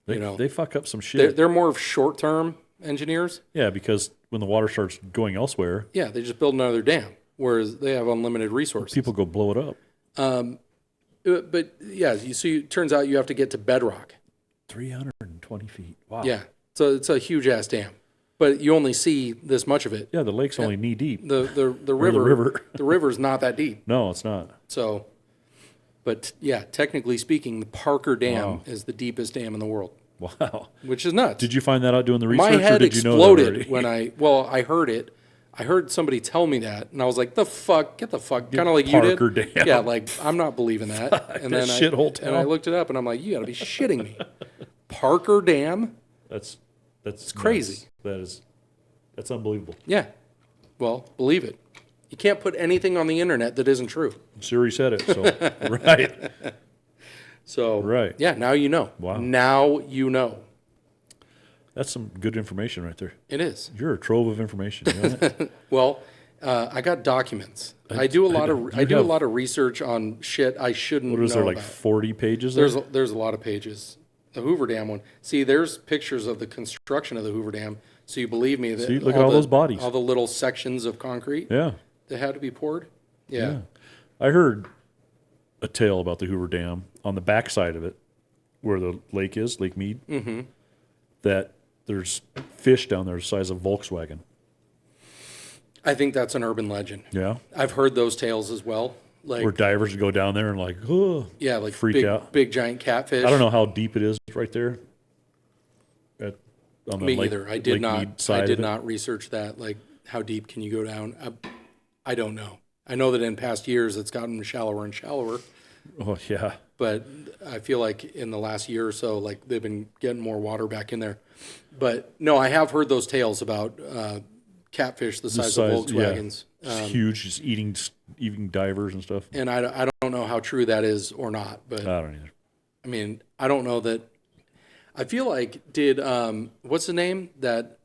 They, you know, they fuck up some they're, shit. they're more of short-term engineers. Yeah, because when the water starts going elsewhere, Yeah, they just build another dam, whereas they have unlimited resources. people go blow it up. But yeah, turns out you have to get to bedrock. 320 feet. Wow. Yeah. So it's a huge ass dam, but you only see this much of it. Yeah, the lake's only knee deep. The Or the river. the river's not that deep. No, it's not. So, but yeah, technically speaking, the Parker Dam Wow. is the deepest dam in the world, Wow. which is nuts. Did you find that out doing the research, My head or did you know that exploded already? when I heard it. I heard somebody tell me that, and I was like, "The fuck, get the fuck!" Kind of like Parker you did. Dam. Yeah, like I'm not believing that. And that then shithole and I town. looked it up, and I'm like, "You got to be shitting me!" Parker Dam? That's nuts. crazy. That's unbelievable. Yeah. Well, believe it. You can't put anything on the internet that isn't true. Siri said it, so right. So Right. yeah, now you know. Wow. Now you know. That's some good information right there. It is. You're a trove of information. You know that? Well, I got documents. I do a lot of research on shit I shouldn't What is know there, like about. 40 pages there? There's a lot of pages. The Hoover Dam one. See, there's pictures of the construction of the Hoover Dam. So you believe me that See, look at all those bodies. all the little sections of concrete Yeah. that had to be poured. Yeah. I heard a tale about the Hoover Dam on the backside of it, where the lake is, Lake Mead, that there's fish down there the size of Volkswagen. I think that's an urban legend. Yeah. I've heard those tales as well. Like Where divers would go down there and like, oh, yeah, like freak big, out. big giant catfish. I don't know how deep it is right there. On the Me Lake- either. I Lake did not. Mead side I of did it. not research that. Like, how deep can you go down? I don't know. I know that in past years it's gotten shallower and shallower, Oh yeah. but I feel like in the last year or so, like they've been getting more water back in there. But no, I have heard those tales about catfish the size of Volkswagens, Yeah. It's huge, just eating divers and stuff. and I don't know how true that is or not. But I don't either. I mean, I don't know that. I feel like what's the name that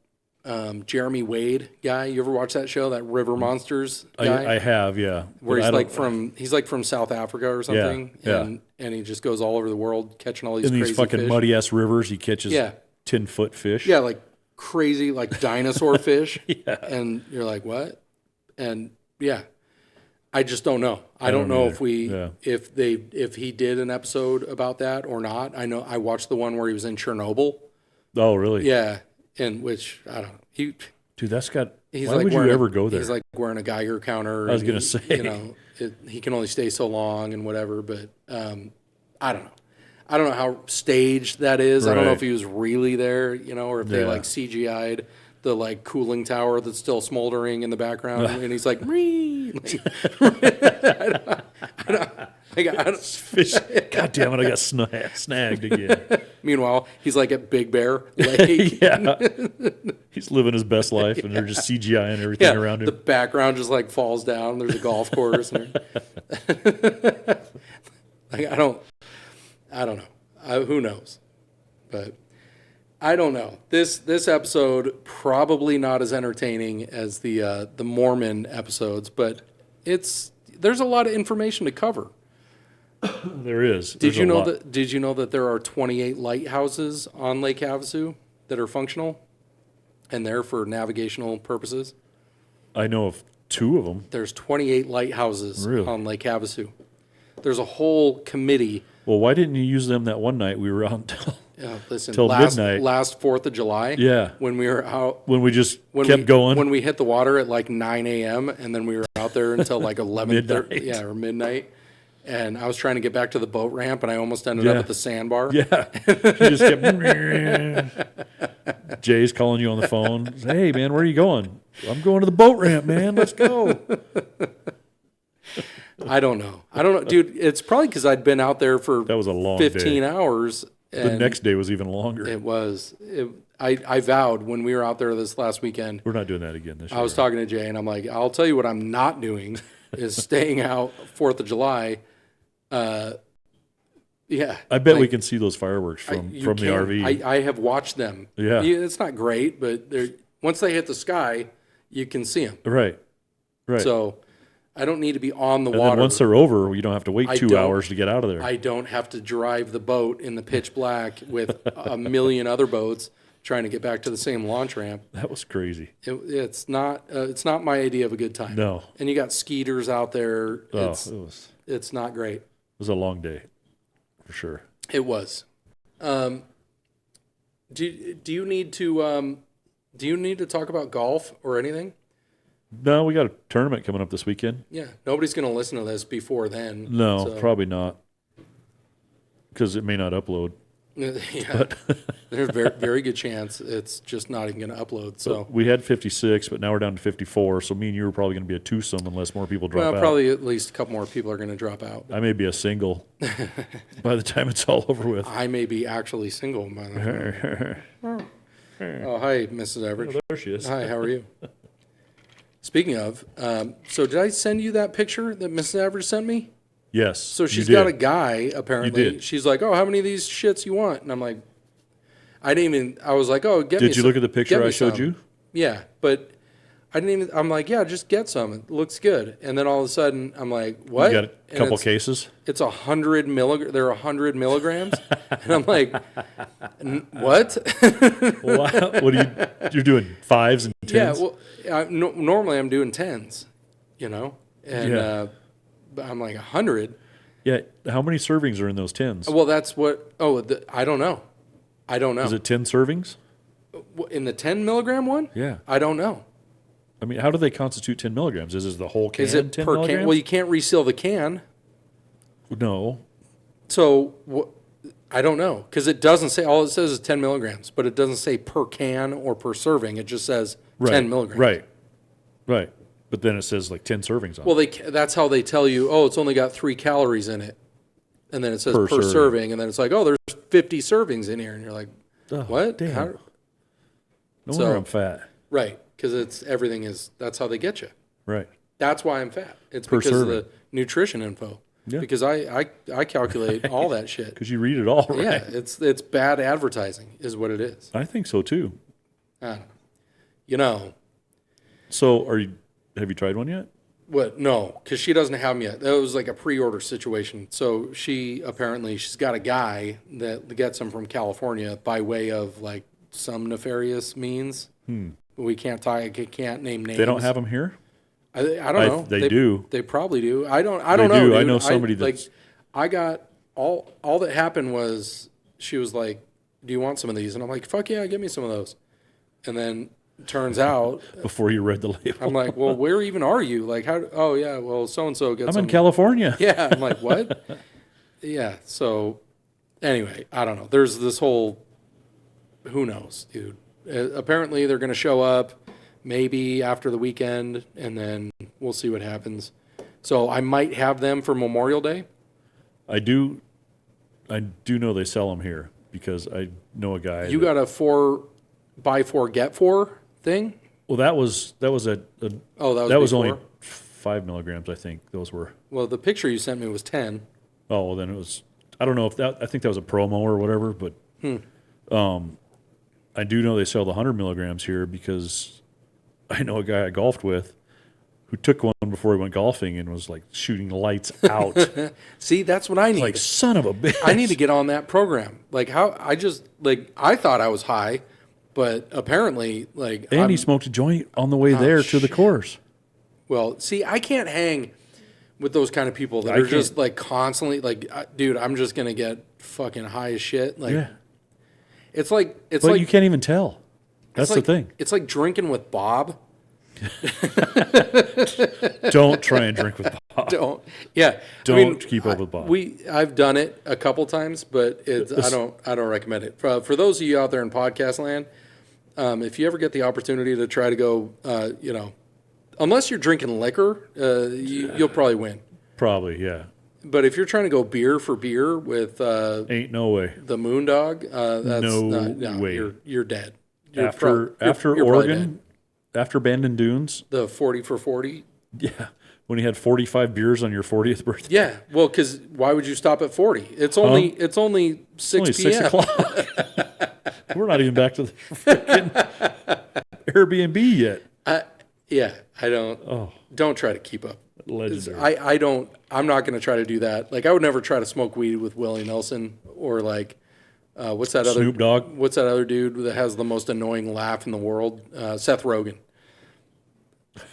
Jeremy Wade guy? You ever watch that show, that River Monsters guy? I have, yeah. where But he's I like don't- he's like from South Africa or something, yeah. and he just goes all over the world catching all these in these crazy fucking fish. muddy ass rivers, he catches Yeah. 10-foot fish. Yeah, like crazy, like dinosaur fish. Yeah. And you're like, what? And yeah, I just don't know. I don't don't know either. if he did an episode about that or not. I know I watched the one where he was in Chernobyl. Oh, really? Yeah, and which I don't know. Dude, that's got. He's Why like would you wearing ever go there? He's like wearing a Geiger counter. I was and gonna he- say. you know, he can only stay so long and whatever. But I don't know. I don't know how staged that is. I don't know Right. if he was really there, you know, or if they Yeah. like CGI'd the like cooling tower that's still smoldering in the background, and he's like, "Ree." I don't, Fish. God damn it! I got snagged again. meanwhile, he's like at Big Bear Lake. Yeah. He's living his best life, and they're just CGIing everything around the him. background just like falls down. There's a golf course. And like, I don't know. Who knows? But I don't know. This episode probably not as entertaining as the Mormon episodes, but there's a lot of information to cover. There is. Did There's you a know lot. that? Did you know that there are 28 lighthouses on Lake Havasu that are functional and there for navigational purposes? I know of 2 of them. There's 28 lighthouses Really? on Lake Havasu. There's a whole committee. Well, why didn't you use them that one night we were out until Listen, Till midnight. last 4th of July. Yeah. When we were out, when we just when kept we, going? When we hit the water at like 9 a.m. and then we were out there until like 11, Midnight. yeah, or midnight. And I was trying to get back to the boat ramp, and I almost ended up Yeah. at the sandbar. Yeah. She just kept. Jay's calling you on the phone. Hey, man, where are you going? I'm going to the boat ramp, man. Let's go. I don't know, dude. It's probably because I'd been out there for That was a long 15 day. hours. The And next day was even longer. it was. I vowed when we were out there this last weekend. We're not doing that again this year. I was talking to Jay, and I'm like, I'll tell you what I'm not doing is staying out 4th of July. Yeah. I bet we like, can see those fireworks from you the can. RV. I have watched them. Yeah. It's not great, but once they hit the sky, you can see them. Right. So I don't need to be on the And water. then once they're over, you don't have to wait I 2 don't- hours to get out of there. I don't have to drive the boat in the pitch black with a million other boats trying to get back to the same launch ramp. That was crazy. It's not my idea of a good time. No. And you got skeeters out there. Oh, It's not great. it was a long day, for sure. It was. Do you need to talk about golf or anything? No, we got a tournament coming up this weekend. Yeah, nobody's going to listen to this before then. No, so- probably not, because it may not upload. Yeah, there's a very, very good chance it's just not even going to upload. So, We had 56, but now we're down to 54. So me and you are probably going to be a twosome unless more people drop well, out. probably at least a couple more people are going to drop out. I may be a single by the time it's all over with. I may be actually single by the time. Oh, hi, Mrs. Average. There she is. Hi, how are you? Speaking of, so did I send you that picture that Mrs. Average sent me? Yes. So she's you got a did. guy, apparently. You did. She's like, oh, how many of these shits you want? And I'm like, I was like, oh, get me Did you some- look at the get picture me I showed some. you? Yeah, but I didn't even, I'm like, yeah, just get some. It looks good. And then all of a sudden, I'm like, what? You got a And couple it's, cases? It's 100 milligrams. They're 100 milligrams. And I'm like, what? Wow. What are you're doing fives and Yeah, tens? well, normally I'm doing 10s, and Yeah. but I'm like 100. Yeah. How many servings are in those tins? Well, that's what. Oh, I don't know. I don't know. Is it 10 servings? In the 10 milligram one? Yeah. I don't know. I mean, how do they constitute 10 milligrams? Is the whole can Is it 10 per milligrams? can? Well, you can't reseal the can, No. so I don't know because it doesn't say. All it says is 10 milligrams, but it doesn't say per can or per serving. It just says 10 milligrams. Right. Right. But then it says like 10 servings on Well, it. that's how they tell you. Oh, it's only got 3 calories in it, and then it says Per per serving. serving, and then it's like, oh, there's 50 servings in here, and you're like, Oh, what? damn. How- No so- wonder I'm fat. Right, because everything is. That's how they get you. Right. That's why I'm fat. It's Per because serving. of the nutrition info. Yeah. Because I calculate all that shit. Because you read it all right. Yeah, it's bad advertising is what it is. I think so too. I don't know. You know So have you tried one yet? what? No, because she doesn't have them yet. That was like a pre-order situation. So she's got a guy that gets them from California by way of like some nefarious means. We can't talk. I can't name names. They don't have them here? I don't know. They do. They probably do. I don't They know. do. Dude. I know somebody like. that's- I got all that happened was she was like, "Do you want some of these?" And I'm like, "Fuck yeah, give me some of those." And then turns out Before you read the label. I'm like, "Well, where even are you? Like, how? Oh yeah, well, so and so gets I'm some." in California. Yeah, I'm like, what? Yeah. So anyway, I don't know. There's this whole. Who knows, dude? Apparently, they're going to show up maybe after the weekend, and then we'll see what happens. So I might have them for Memorial Day. I do know they sell them here because I know a guy. You that- got a 4x4 get 4 thing? Well, that was a Oh, that was only before? 5 milligrams. I think those were. Well, the picture you sent me was 10. Oh, well, then it was. I don't know if that. I think that was a promo or whatever. But I do know they sell the 100 milligrams here because I know a guy I golfed with who took one before he went golfing and was like shooting lights out. See, that's what I need. Like, son of a bitch. I need to get on that program. Like how I thought I was high, but apparently like And I'm, he smoked a joint on the way there to the shit. course. well, see, I can't hang with those kind of people that I are just can't. like constantly like, dude, I'm just gonna get fucking high as shit. Like Yeah. it's like But like you can't even tell. That's it's like, the thing. It's like drinking with Bob. Don't try and drink with Bob. Don't yeah. Don't keep up with Bob. I've done it a couple times, but I don't recommend it. For those of you out there in podcast land, if you ever get the opportunity to try to go, unless you're drinking liquor, you'll probably win. Probably, yeah. But if you're trying to go beer for beer with Ain't no way. the Moondog, that's No way. You're dead. You're After probably Oregon, dead. after Bandon Dunes, The 40 for 40. yeah, when you had 45 beers on your 40th birthday, Yeah, well, because why would you stop at 40? It's only 6 only p.m. 6 o'clock. We're not even back to the freaking Airbnb yet. Yeah, I don't try to keep up. Legendary. I'm not going to try to do that. Like I would never try to smoke weed with Willie Nelson or like what's that other Snoop Dogg? What's that other dude that has the most annoying laugh in the world? Seth Rogen.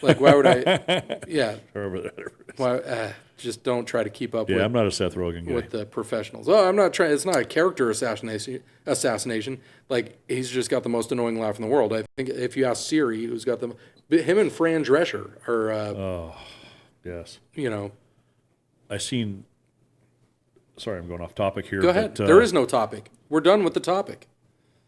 Like, why would I? Yeah. However that is. Why? Just don't try to keep up Yeah, with, I'm not a Seth Rogen guy. with the professionals. Oh, I'm not trying. It's not a character assassination. Assassination. Like, he's just got the most annoying laugh in the world. I think if you ask Siri, who's got the, him and Fran Drescher are, Yes. you know. I seen. Sorry, I'm going off topic here. Go ahead. But, There is no topic. We're done with the topic.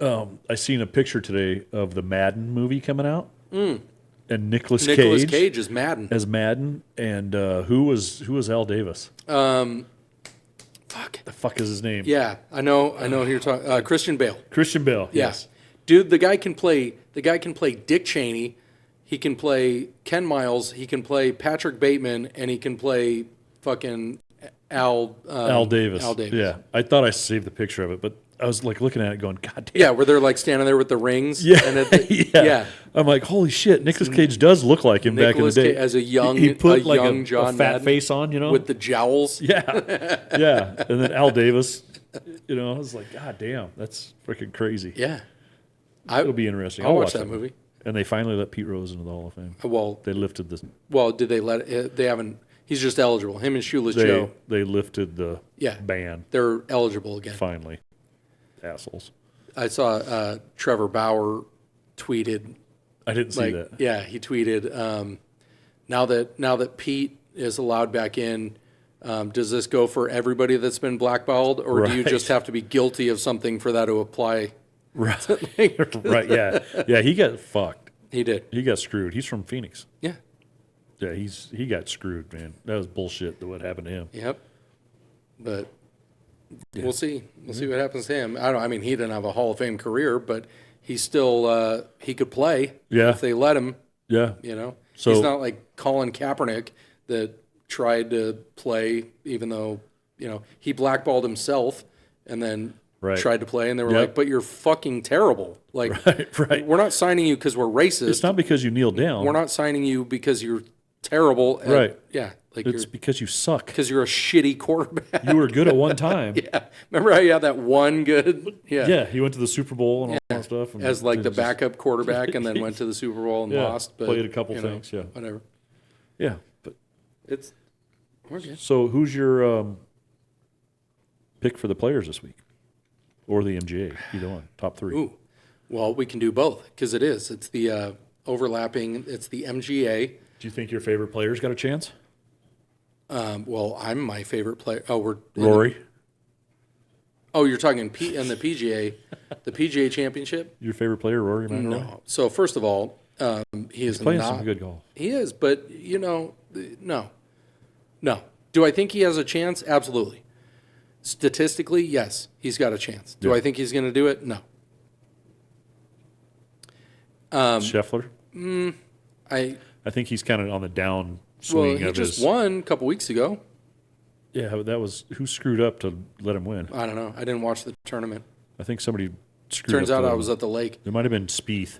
I seen a picture today of the Madden movie coming out, and Nicolas Nicolas Cage Cage is Madden. as Madden, and who was Al Davis? Fuck. The fuck is his name? Yeah, I know who you're talking. Christian Bale. Christian Bale. Yeah. Yes. Dude, the guy can play Dick Cheney, he can play Ken Miles, he can play Patrick Bateman, and he can play fucking Al Davis. Al Davis. Yeah. I thought I saved the picture of it, but I was like looking at it going, God damn. Yeah, where they're like standing there with the rings. Yeah. And yeah. I'm like, holy shit, Nicolas Cage does look like him Nicolas back in the day. Cage as a young, he put like young a John fat Madden face on, you know? with the jowls. Yeah. Yeah. And then Al Davis, you know, I was like, God damn, that's freaking crazy. Yeah. It'll be interesting. I'll watch that movie. And they finally let Pete Rose into the Hall of Fame. Well, They lifted the did they let it? They haven't. He's just eligible. Him and Shoeless Joe. they lifted the Yeah. ban They're eligible again. finally. Assholes. I saw Trevor Bauer tweeted. I didn't see Like, that. yeah, he tweeted, now that Pete is allowed back in, does this go for everybody that's been blackballed, or do you Right. just have to be guilty of something for that to apply? Right. Right. Yeah. Yeah. He got fucked. He did. He got screwed. He's from Phoenix. Yeah. Yeah. He got screwed, man. That was bullshit. What happened to him? Yep. But we'll see. We'll see what happens to him. I mean, he didn't have a Hall of Fame career, but he's still he could play. Yeah. If they let him. Yeah. You know. So- he's not like Colin Kaepernick that tried to play, even though he blackballed himself and then Right. tried to play, and they were Yep. like, "But you're fucking terrible. Like, Right. we're not signing you because we're racist. It's not because you kneel down. We're not signing you because you're terrible. Right. Yeah. Like It's because you suck. because you're a shitty quarterback. You were good at one time. Yeah. Remember how you had that one good? Yeah. Yeah. He went to the Super Bowl and all that stuff. And As like it the just- backup quarterback, and then went to the Super Bowl and Yeah, lost. But played a couple things, yeah. Whatever. Yeah. But It's we're good. so who's your pick for the players this week? Or the MGA? Either one. Top three. Ooh. Well, we can do both because it is. It's the overlapping. It's the MGA. Do you think your favorite player's got a chance? Well, I'm my favorite player. Oh, we're Rory? Oh, you're talking in the PGA, the PGA Championship. Your favorite player, Rory McIlroy? No. So first of all, he is Playing not. some good golf. He is, but no. Do I think he has a chance? Absolutely. Statistically, yes, he's got a chance. Do Yeah. I think he's going to do it? No. Scheffler? I I think he's kind of on the down well, swing he of just his. won a couple weeks ago. Yeah, that was who screwed up to let him win. I don't know. I didn't watch the tournament. I think somebody screwed Turns up. out to I let was him. at the lake. It might have been Spieth.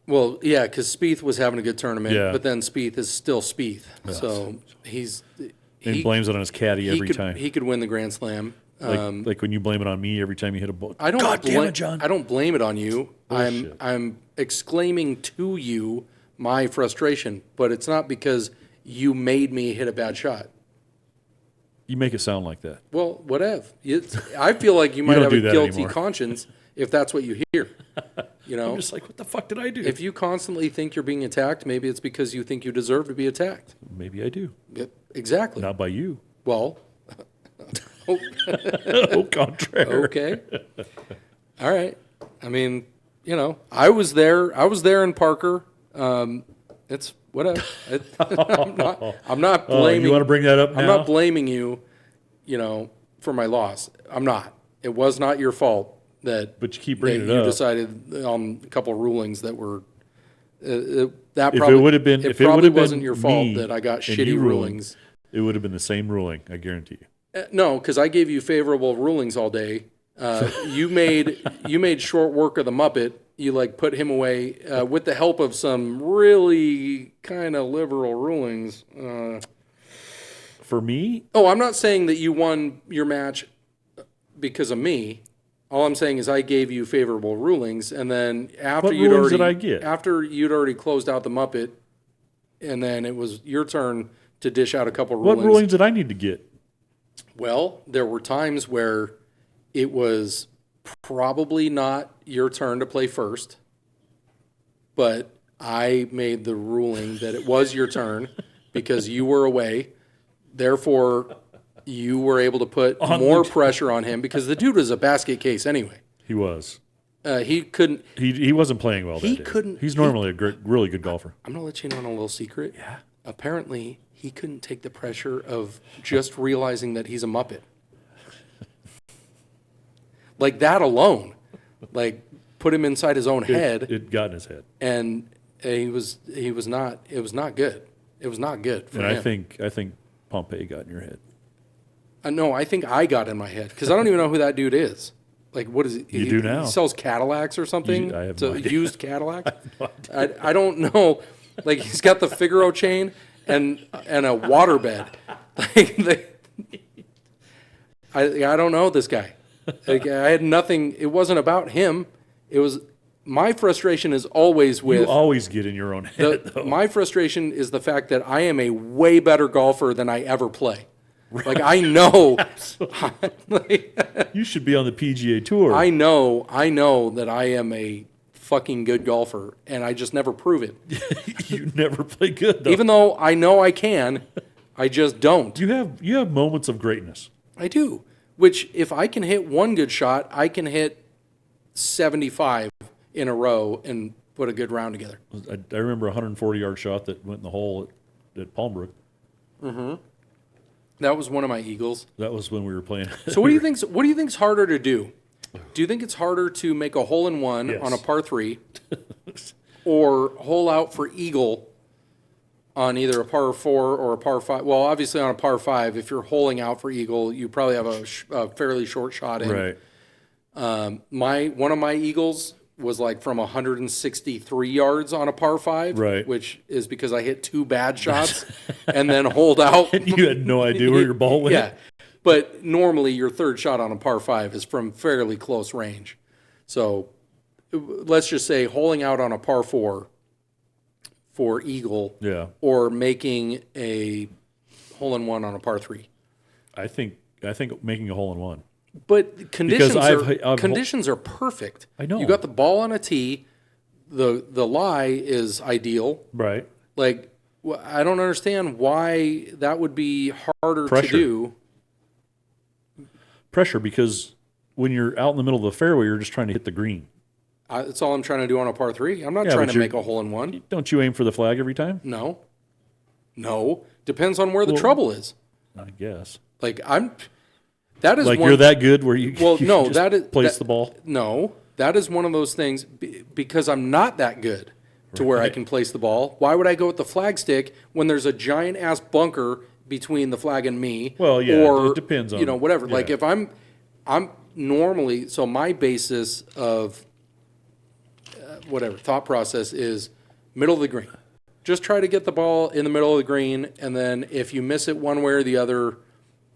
Well, yeah, because Spieth was having a good tournament, Yeah. but then Spieth is still Spieth, so he's And he blames it on his caddy every time. He could win the Grand Slam. Like when you blame it on me every time you hit a ball. I don't. God damn it, John. I don't blame it on you. Bullshit. I'm exclaiming to you my frustration, but it's not because you made me hit a bad shot. You make it sound like that. Well, whatever. I feel like you might don't have a do that guilty anymore. conscience if that's what you hear. I'm just like, what the fuck did I do? If you constantly think you're being attacked, maybe it's because you think you deserve to be attacked. Maybe I do. Yep, exactly. Not by you. Well, Au contraire. okay. All right. I mean, I was there. I was there in Parker. It's whatever. I'm not Oh, blaming. you want to bring that up now? I'm not blaming you, for my loss. I'm not. It was not your fault that. But you keep that bringing it you up. decided on a couple rulings that were. That If it probably would have been, It if it probably would have been wasn't your fault me that I got and shitty you ruled, rulings. It would have been the same ruling. I guarantee you. No, because I gave you favorable rulings all day. You made short work of the Muppet. You put him away with the help of some really kind of liberal rulings. For me, I'm not saying that you won your match because of me. All I'm saying is I gave you favorable rulings, and then after What you'd rulings already did I get? after you'd already closed out the Muppet, and then it was your turn to dish out a couple What rulings. rulings did I need to get? Well, there were times where it was probably not your turn to play first, but I made the ruling that it was your turn because you were away. Therefore, you were able to put more pressure on him because the dude was a basket case anyway. He was. He couldn't. He wasn't playing well that He day. couldn't- He's normally a really good golfer. I'm gonna let you in on a little secret. Yeah. Apparently, he couldn't take the pressure of just realizing that he's a Muppet. Like that alone, like put him inside his own head, It got in his head. and he was not. It was not good. It was not good for And him. I think Pompey got in your head. No, I think I got in my head because I don't even know who that dude is. Like, what is he? You do now. He sells Cadillacs or something. I have It's a no idea. used Cadillac. I don't know. Like, he's got the Figaro chain and a waterbed. I don't know this guy. Like, I had nothing. It wasn't about him. It was my frustration is always You with always get in your own head, though. my frustration is the fact that I am a way better golfer than I ever play. Like I know, You should be on the PGA Tour. I know that I am a fucking good golfer, and I just never prove it. You never play good, though. Even though I know I can, I just don't. you have moments of greatness. I do. Which, if I can hit one good shot, I can hit 75 in a row and put a good round together. I remember a 140-yard shot that went in the hole at Palmbrook. That was one of my eagles. That was when we were playing. So what do you think? What do you think's harder to do? Do you think it's harder to make a hole in one Yes. on a par 3, or hole out for eagle on either a par 4 or a par 5? Well, obviously on a par 5, if you're holing out for eagle, you probably have a fairly short shot in. Right. One of my eagles was like from 163 yards on a par 5, Right. which is because I hit 2 bad shots and then holed out. You had no idea where your ball went. Yeah. But normally your third shot on a par 5 is from fairly close range. So let's just say holing out on a par 4 for eagle, Yeah. or making a hole in one on a par 3. I think making a hole in one. But conditions I've conditions are perfect. I know. You got the ball on a tee. The lie is ideal. Right. Like I don't understand why that would be harder Pressure. to do. Pressure, because when you're out in the middle of the fairway, you're just trying to hit the green. That's all I'm trying to do on a par 3. I'm not Yeah, trying but to you're- make a hole in one. Don't you aim for the flag every time? No. Depends on where the trouble is. I guess. Like that is Like one, you're that good where you, Well, you no, can just that is place that- the ball. No, that is one of those things because I'm not that good to where I can place the ball. Why would I go with the flag stick when there's a giant ass bunker between the flag and me? Well, yeah, or it depends on- whatever. Like yeah. if I'm normally, so my basis of whatever thought process is middle of the green. Just try to get the ball in the middle of the green, and then if you miss it one way or the other,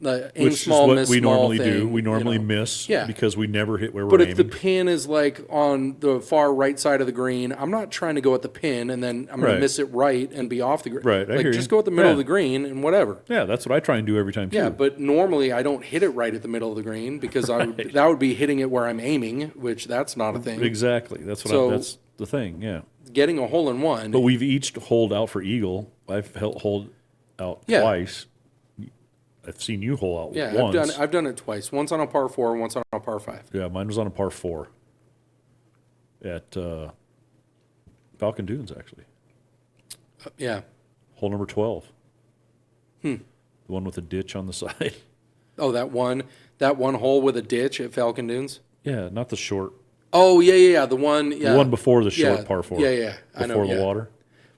aim Which small, is what miss we small normally thing, do. We normally miss Yeah. because we never hit where we're But aiming. if the pin is like on the far right side of the green, I'm not trying to go at the pin and then I'm going Right. to miss it right and be off the green. Right, I Like hear just you. go at the middle Yeah. of the green and whatever. Yeah, that's what I try and do every time too. Yeah, but normally I don't hit it right at the middle of the green because that would be hitting it where I'm aiming, which that's not a thing. Exactly. That's what So- that's the thing. Yeah. Getting a hole in one. But we've each holed out for eagle. I've hold out Yeah. twice. I've seen you hole out yeah, once. I've done it twice. Once on a par 4, once on a par 5. Yeah, mine was on a par 4 at Falcon Dunes, actually. Yeah. Hole number 12. The one with the ditch on the side. Oh, that one hole with a ditch at Falcon Dunes. Yeah, not the short. Oh yeah. The one. Yeah. The one before the short Yeah, par 4. yeah. I know, Before the yeah. water.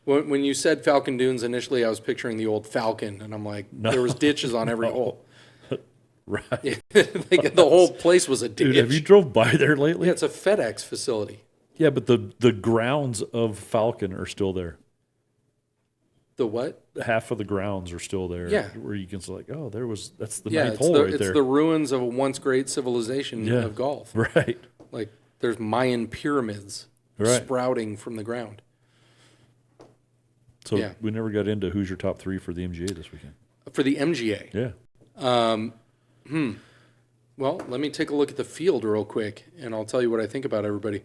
When you said Falcon Dunes initially, I was picturing the old Falcon, and I'm like, there was ditches on every hole. Right. Like, the whole place was a ditch. Dude, have you drove by there lately? Yeah, it's a FedEx facility. Yeah, but the grounds of Falcon are still there. The what? Half of the grounds are still there. Yeah. Where you can say, like, oh, that's the Yeah, ninth it's hole the right it's there. the ruins of a once great civilization Yeah. of golf. Right. Like there's Mayan pyramids Right. sprouting from the ground. So Yeah. we never got into who's your top 3 for the MGA this weekend. For the MGA. Yeah. Well, let me take a look at the field real quick, and I'll tell you what I think about everybody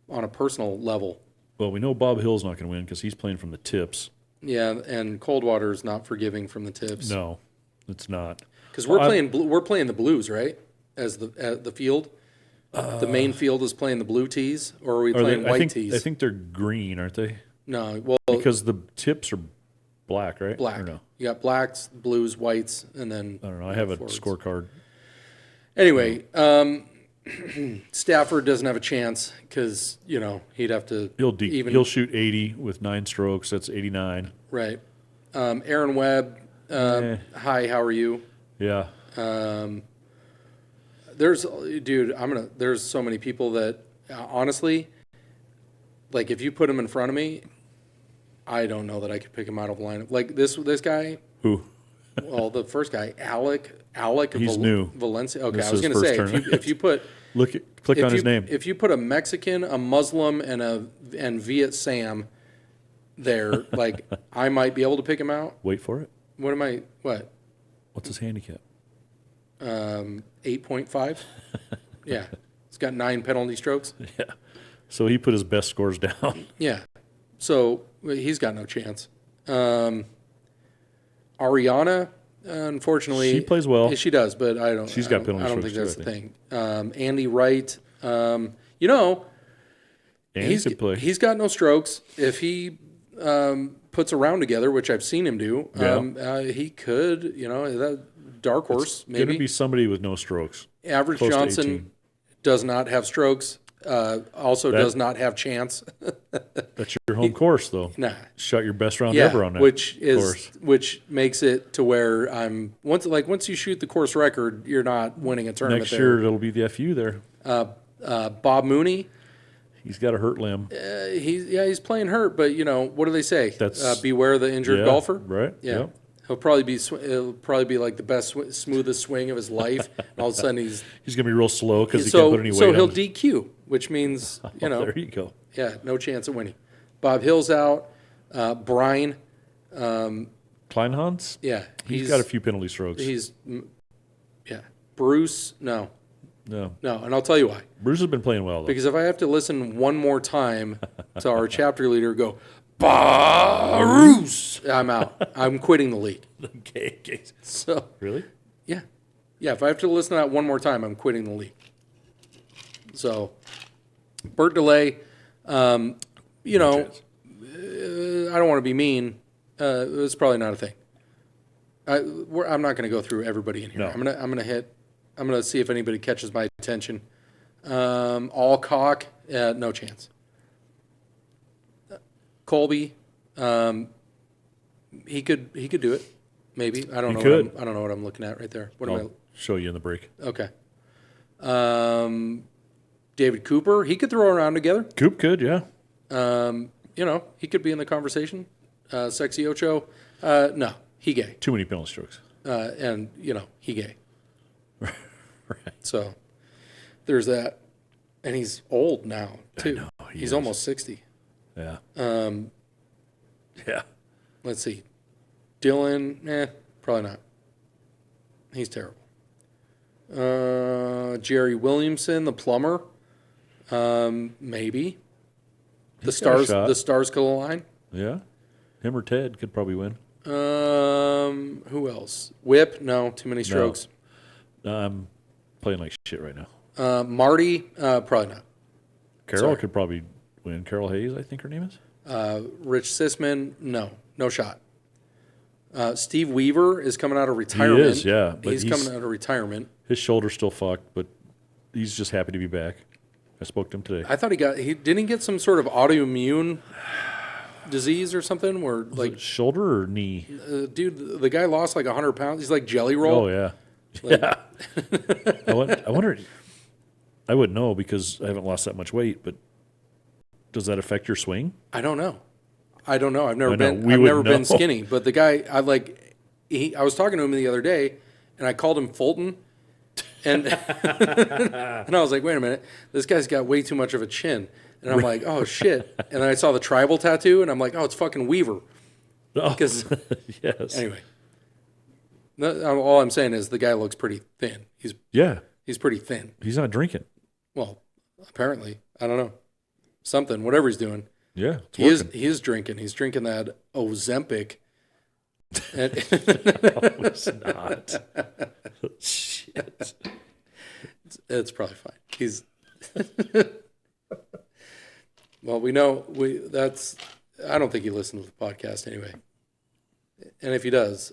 on a personal level. Well, we know Bob Hill's not going to win because he's playing from the tips. Yeah, and Coldwater's not forgiving from the tips. No, it's not. Because we're playing the blues, right? As the field. The main field is playing the blue tees, or are we playing white tees? I think they're green, aren't they? No, well, Because the tips are black, right? black. Or no? You got blacks, blues, whites, and then I don't know. I have a forwards. scorecard. Anyway, Stafford doesn't have a chance because he'd have to He'll shoot 80 with 9 strokes. That's 89. right. Aaron Webb, hi, how are you? Yeah. There's so many people that honestly, like if you put them in front of me, I don't know that I could pick him out of lineup. Like this guy, Who? well, the first guy, Alec. He's new. Valencia. Okay, This I was is going to say his first if you put Click on his name. if you put a Mexican, a Muslim, and Viet Sam there, like I might be able to pick him out. Wait for it. What? What's his handicap? 8.5. Yeah, he's got 9 penalty strokes. Yeah. So he put his best scores down. Yeah, so he's got no chance. Ariana, unfortunately, She plays well. She does, but I don't. She's got I penalty don't think strokes that's too, the thing. Andy Wright, And he could play. he's got no strokes. If he puts a round together, which I've seen him do, he could. That dark horse Going to maybe. be somebody with no strokes. Average close to Johnson 18. does not have strokes. Does not have chance. That's your home course, though. Nah. Shot your best round Yeah, ever on that course. which makes it to where I'm once you shoot the course record, you're not winning a tournament. Next year, it'll be the FU there. Bob Mooney, He's got a hurt limb. he's playing hurt, but what do they say? That's- beware the injured golfer. Right? Yeah. Yep. It'll probably be like the best smoothest swing of his life. And all of a sudden he's He's going to be real slow because he can't put any weight on he'll it. DQ, which means There you go. yeah, no chance of winning. Bob Hill's out. Brian, Kleinhans? yeah, He's got a few penalty strokes. Bruce, no, No. and I'll tell you why. Bruce has been playing well, though. Because if I have to listen one more time to our chapter leader go, Bruce, I'm out. I'm quitting the league. Okay. So, Really? yeah. If I have to listen to that one more time, I'm quitting the league. So, Bert DeLay, I don't want to be mean. It's probably not a thing. I'm not going to go through everybody in here. No. I'm going to see if anybody catches my attention. Alcock, no chance. Colby, he could do it. Maybe. I don't He know. could. I don't know what I'm looking at right there. What am I'll show you in the break. I? Okay. David Cooper, he could throw around together. Coop could, yeah. He could be in the conversation. Sexy Ocho, no, he gay. Too many penalty strokes. And he gay. Right. So there's that. And he's old now, too. know, he He's is. almost 60. Yeah. Yeah. Let's see. Dylan, probably not. He's terrible. Jerry Williamson, the plumber, maybe. He's got a shot. The stars could align. Yeah. Him or Ted could probably win. Who else? Whip, no, too many strokes. I'm playing like shit right now. Marty, probably not. Carol Sorry. could probably win. Carol Hayes, I think her name is. Rich Sisman, no shot. Steve Weaver is coming out of retirement. He is, yeah, but He's coming out of retirement. His shoulder's still fucked, but he's just happy to be back. I spoke to him today. I thought didn't he get some sort of autoimmune disease or something where like Shoulder or knee? dude, the guy lost like 100 pounds. He's like Jelly Roll. Oh, yeah. Yeah. I wonder, I wouldn't know because I haven't lost that much weight, but does that affect your swing? I don't know. I've never know. been. We I've never wouldn't been know. skinny. But the guy, I was talking to him the other day, and I called him Fulton, and and I was like, wait a minute, this guy's got way too much of a chin, and I'm like, oh shit, and then I saw the tribal tattoo, and I'm like, oh, it's fucking Weaver, Oh, Because yes. anyway, all I'm saying is the guy looks pretty thin. Yeah. He's pretty thin. He's not drinking. Well, apparently, I don't know, something, whatever he's doing. Yeah. It's He is working. he is drinking. He's drinking that Ozempic. And It's not. Shit. it's probably fine. He's well, we know that's. I don't think he listens to the podcast anyway, and if he does,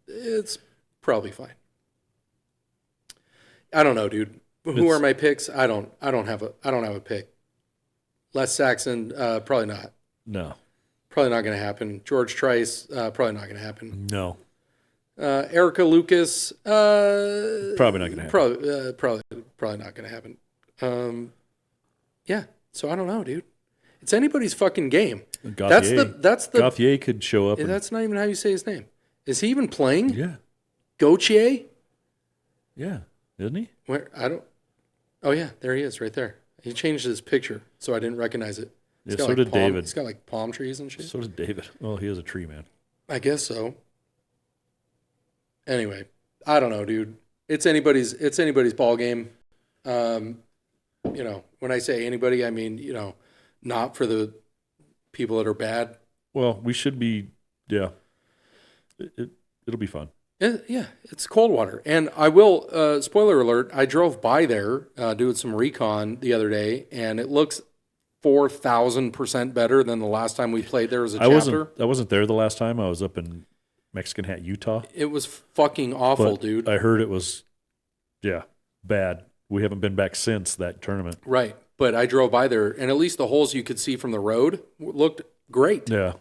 it's probably fine. I don't know, dude. Who are my picks? I don't have a pick. Les Saxon, probably not. No. Probably not going to happen. George Trice, probably not going to happen. No. Erica Lucas, Probably not going to happen. probably not going to happen. Yeah. So I don't know, dude. It's anybody's fucking game. Gauthier. That's the Gauthier could show up. And, that's not even how you say his name. Is he even playing? yeah. Gauthier? Yeah. Isn't he? Where I don't. Oh yeah, there he is, right there. He changed his picture, so I didn't recognize it. He's Yeah, got so did David. He's got like palm trees and shit. So did David. Well, he is a tree man. I guess so. Anyway, I don't know, dude. It's anybody's ball game. When I say anybody, I mean, not for the people that are bad. Well, we should be, yeah. It'll be fun. Yeah, it's Coldwater. And I will, spoiler alert, I drove by there doing some recon the other day, and it looks 4,000% better than the last time we played there as a chapter. I wasn't there the last time. I was up in Mexican Hat, Utah. It was fucking awful, But dude. I heard it was, yeah, bad. We haven't been back since that tournament. Right. But I drove by there, and at least the holes you could see from the road looked great. Yeah.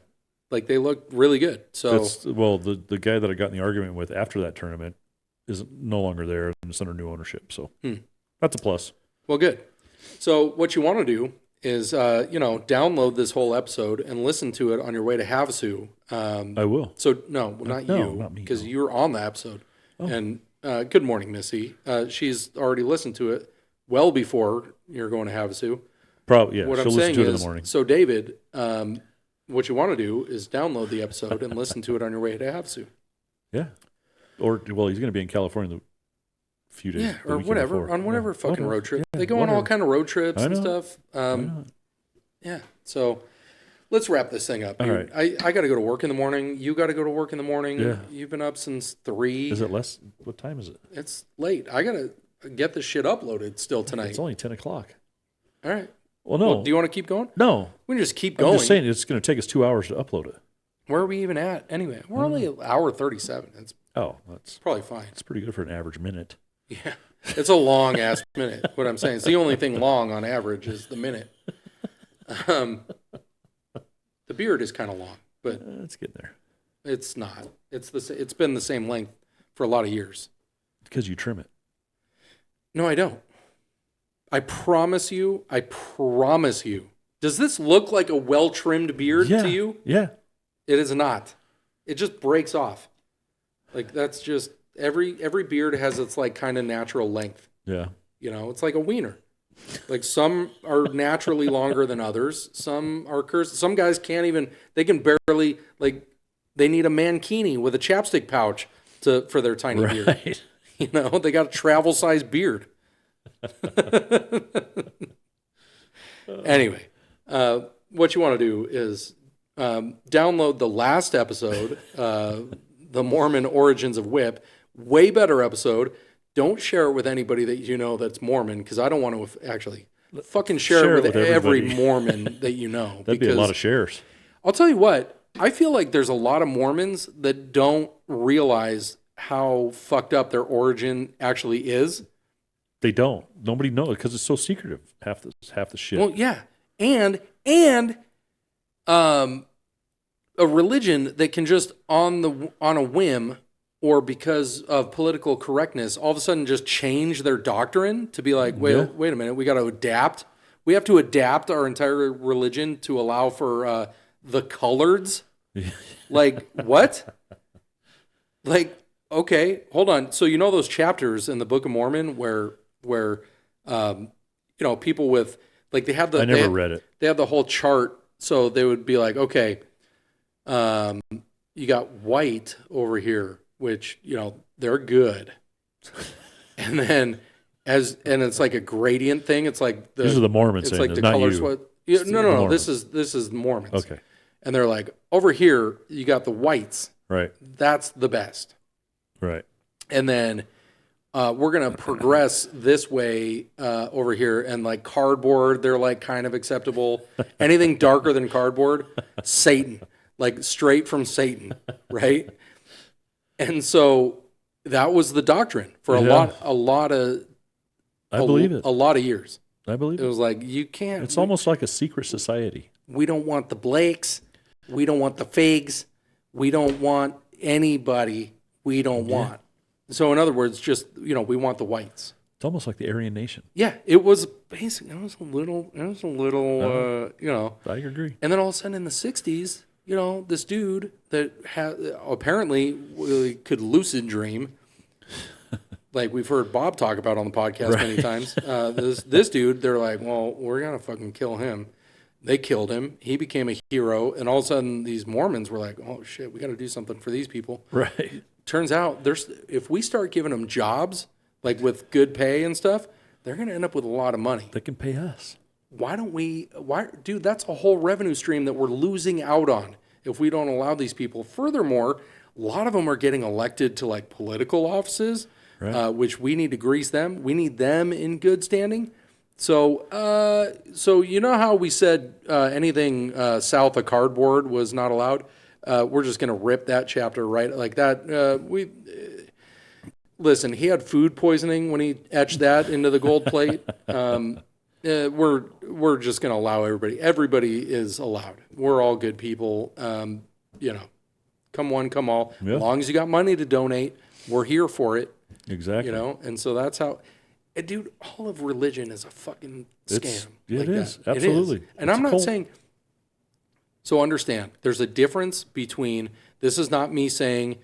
Like, they looked really good. So, The guy that I got in the argument with after that tournament is no longer there, and it's under new ownership. So that's a plus. well, good. So what you want to do is, download this whole episode and listen to it on your way to Havasu. I will. So no, not No, you, not me, because no. you were on the episode. And good morning, Missy. She's already listened to it well before you're going to Havasu. Probably, yeah. What She'll I'm listen saying to it in is, the morning. so David, what you want to do is download the episode and listen to it on your way to Havasu. Yeah. Or, well, he's going to be in California the few days. Yeah, the or weekend whatever, before. on whatever Yeah, fucking whatever. road trip. Yeah, They go on all whatever. kind of road trips I and know. stuff. Why not? Yeah, so let's wrap this thing up. All dude. I got to go to work in the morning. You got to go to work in the morning. Yeah. You've been up since 3. Is it less? What time is it? It's late. I got to get this shit uploaded still tonight. It's only 10 o'clock. All right. Well, no. Well, do you want to keep going? No. We can just keep I'm going. just saying it's going to take us 2 hours to upload it. Where are we even at anyway? We're only an hour 37. It's Oh, that's probably fine. pretty good for an average minute. Yeah. It's a long ass minute. What I'm saying. It's the only thing long on average is the minute. The beard is kind of long, but It's getting there. it's not. It's been the same length for a lot of years. Because you trim it. No, I don't. I promise you. Does this look like a well-trimmed beard Yeah. to you? Yeah. It is not. It just breaks off. Like, that's just every beard has its like kind of natural length. Yeah. It's like a wiener. Like, some are naturally longer than others. Some are cursed. Some guys can't even. They can barely, like, they need a mankini with a chapstick pouch for their tiny beard. Right. They got a travel size beard. Anyway, what you want to do is download the last episode, The Mormon Origins of Whip. Way better episode. Don't share it with anybody that you know that's Mormon, because I don't want to actually fucking share it with every everybody. Mormon that you know. That'd be a lot of shares. I'll tell you what, I feel like there's a lot of Mormons that don't realize how fucked up their origin actually is. They don't. Nobody knows because it's so secretive. Half the shit. Well, yeah, and a religion that can just on a whim or because of political correctness, all of a sudden just change their doctrine to be like, wait a minute, we got to adapt. We have to adapt our entire religion to allow for the coloreds. Like, what? Like, okay, hold on. So those chapters in the Book of Mormon where people with, like, they have the I never read it. They have the whole chart, so they would be like, okay, you got white over here, which, they're good. And then and it's like a gradient thing. It's like These are the Mormons it's saying like this, the not colors. you. No. Mormons. This is Mormons. Okay. And they're like, over here, you got the whites. Right. That's the best. Right. And then we're going to progress this way over here. And like cardboard, they're like kind of acceptable. Anything darker than cardboard, Satan, like straight from Satan, right? And so that was the doctrine for a lot of I believe it. a lot of years. I believe It it. was like, you can't. It's almost like a secret society. We don't want the Blakes. We don't want the Figs. We don't want anybody we don't want. So in other words, just, we want the whites. It's almost like the Aryan Nation. Yeah, it was basic. It was a little, I agree. And then all of a sudden in the 60s, this dude that apparently really could lucid dream, like we've heard Bob talk about on the podcast many times. This dude, they're like, well, we're going to fucking kill him. They killed him. He became a hero. And all of a sudden these Mormons were like, oh shit, we got to do something for these people. Right. Turns out if we start giving them jobs, like with good pay and stuff, they're going to end up with a lot of money. They can pay us. Dude, that's a whole revenue stream that we're losing out on if we don't allow these people. Furthermore, a lot of them are getting elected to like political offices, Right. Which we need to grease them. We need them in good standing. So you know how we said anything south of cardboard was not allowed? We're just going to rip that chapter right like that. Listen, he had food poisoning when he etched that into the gold plate. We're just going to allow everybody. Everybody is allowed. We're all good people. Come one, come all. Yeah. As long as you got money to donate, we're here for it. Exactly. And so that's how. Dude, all of religion is a fucking scam. It is. That. Absolutely. It is. And It's I'm a not cult. saying. So understand, there's a difference between. This is not me saying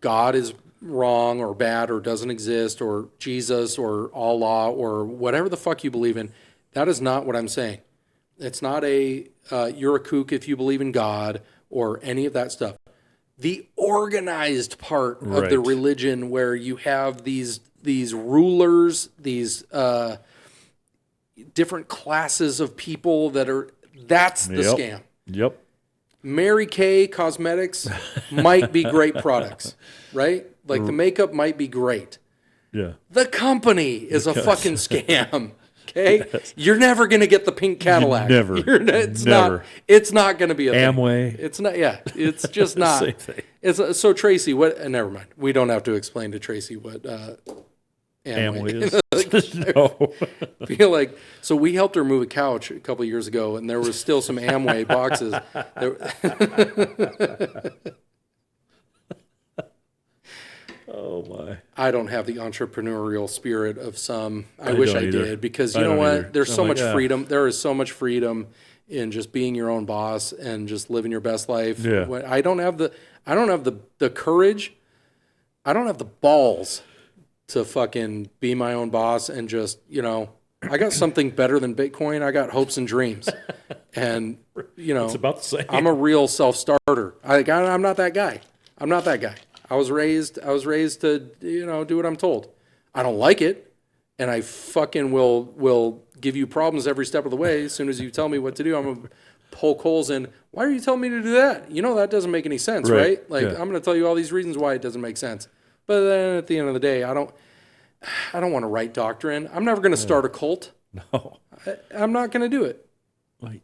God is wrong or bad or doesn't exist or Jesus or Allah or whatever the fuck you believe in. That is not what I'm saying. It's not you're a kook if you believe in God or any of that stuff. The organized part of the Right. religion where you have these rulers, these different classes of people that's the Yep. scam. Yep. Mary Kay Cosmetics might be great products, right? Like the makeup might be great. Yeah. The company is a fucking scam. Okay, you're never gonna get the pink Cadillac. Never. It's Never. not. It's not gonna be a thing. Amway. It's not. Yeah, it's just not. Same thing. It's so Tracy. What? Never mind. We don't have to explain to Tracy what Amway Amway is. No. feel like so we helped her move a couch a couple of years ago, and there was still some Amway boxes. Oh my. I don't have the entrepreneurial spirit of some. I I wish don't I either. did because I you know don't what? either. There's I'm so like, much yeah. freedom. There is so much freedom in just being your own boss and just living your best life. Yeah. I don't have the courage. I don't have the balls to fucking be my own boss and just, I got something better than Bitcoin. I got hopes and dreams. And, It's about the same. I'm a real self-starter. I'm not that guy. I'm not that guy. I was raised to, do what I'm told. I don't like it, and I fucking will give you problems every step of the way. As soon as you tell me what to do, I'm gonna poke holes in. Why are you telling me to do that? That doesn't make any sense, Right. right? Like Yeah. I'm gonna tell you all these reasons why it doesn't make sense. But then at the end of the day, I don't want to write doctrine. I'm never gonna start a cult. No. I'm not gonna do it. Like,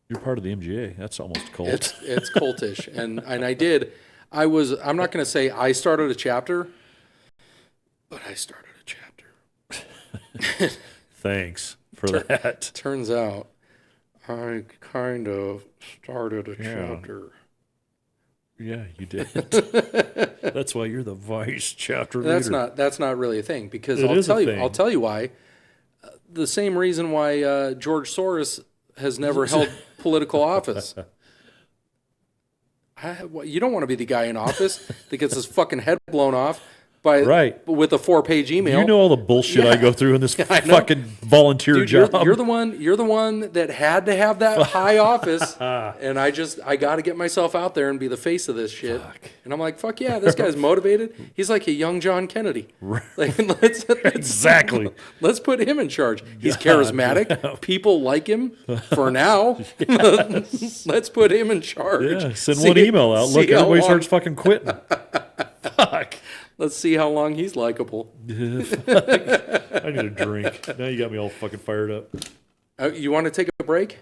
you're part of the MGA. That's almost a cult. It's cultish, and I did. I'm not going to say I started a chapter, but I started a chapter. Thanks for that. Turns out, I kind of started a chapter. Yeah, you did. That's why you're the vice chapter leader. That's not really a thing because It is a thing. I'll tell you why. The same reason why George Soros has never held political office. You don't want to be the guy in office that gets his fucking head blown off Right. with a 4-page email. You know all the bullshit I go through in this I know. fucking volunteer Dude, job. you're the one that had to have that high office, and I got to get myself out there and be the face of this shit. And I'm like, fuck yeah, this guy's motivated. He's like a young John Kennedy. Like, Exactly. Let's put him in charge. He's charismatic. People like him for now. Let's put him in charge. Yeah, send one email out. Look, everybody starts fucking quitting. Fuck. Let's see how long he's likable. I need a drink. Now you got me all fucking fired up. You want to take a break,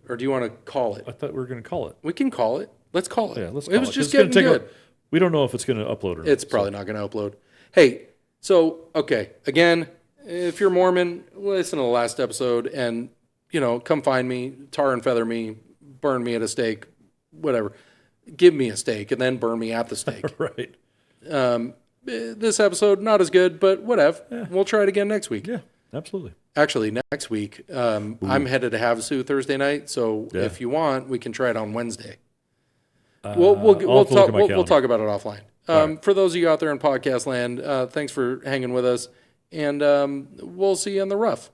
or do you want to call it? I thought we were going to call it. We can call it. Let's call it. Yeah, let's call it was it. just It's gonna getting take good. we don't know if it's going to upload or not. It's probably not going to upload. Hey, so, okay, again, if you're Mormon, listen to the last episode and, come find me, tar and feather me, burn me at a stake, whatever. Give me a stake and then burn me at the stake. Right. This episode, not as good, but whatever. Yeah. We'll try it again next week. Yeah, absolutely. Actually, next week, I'm headed to Havasu Thursday night, so if you want, we can try it on Wednesday. We'll talk about it offline. For those of you out there in podcast land, thanks for hanging with us, and we'll see you in the rough.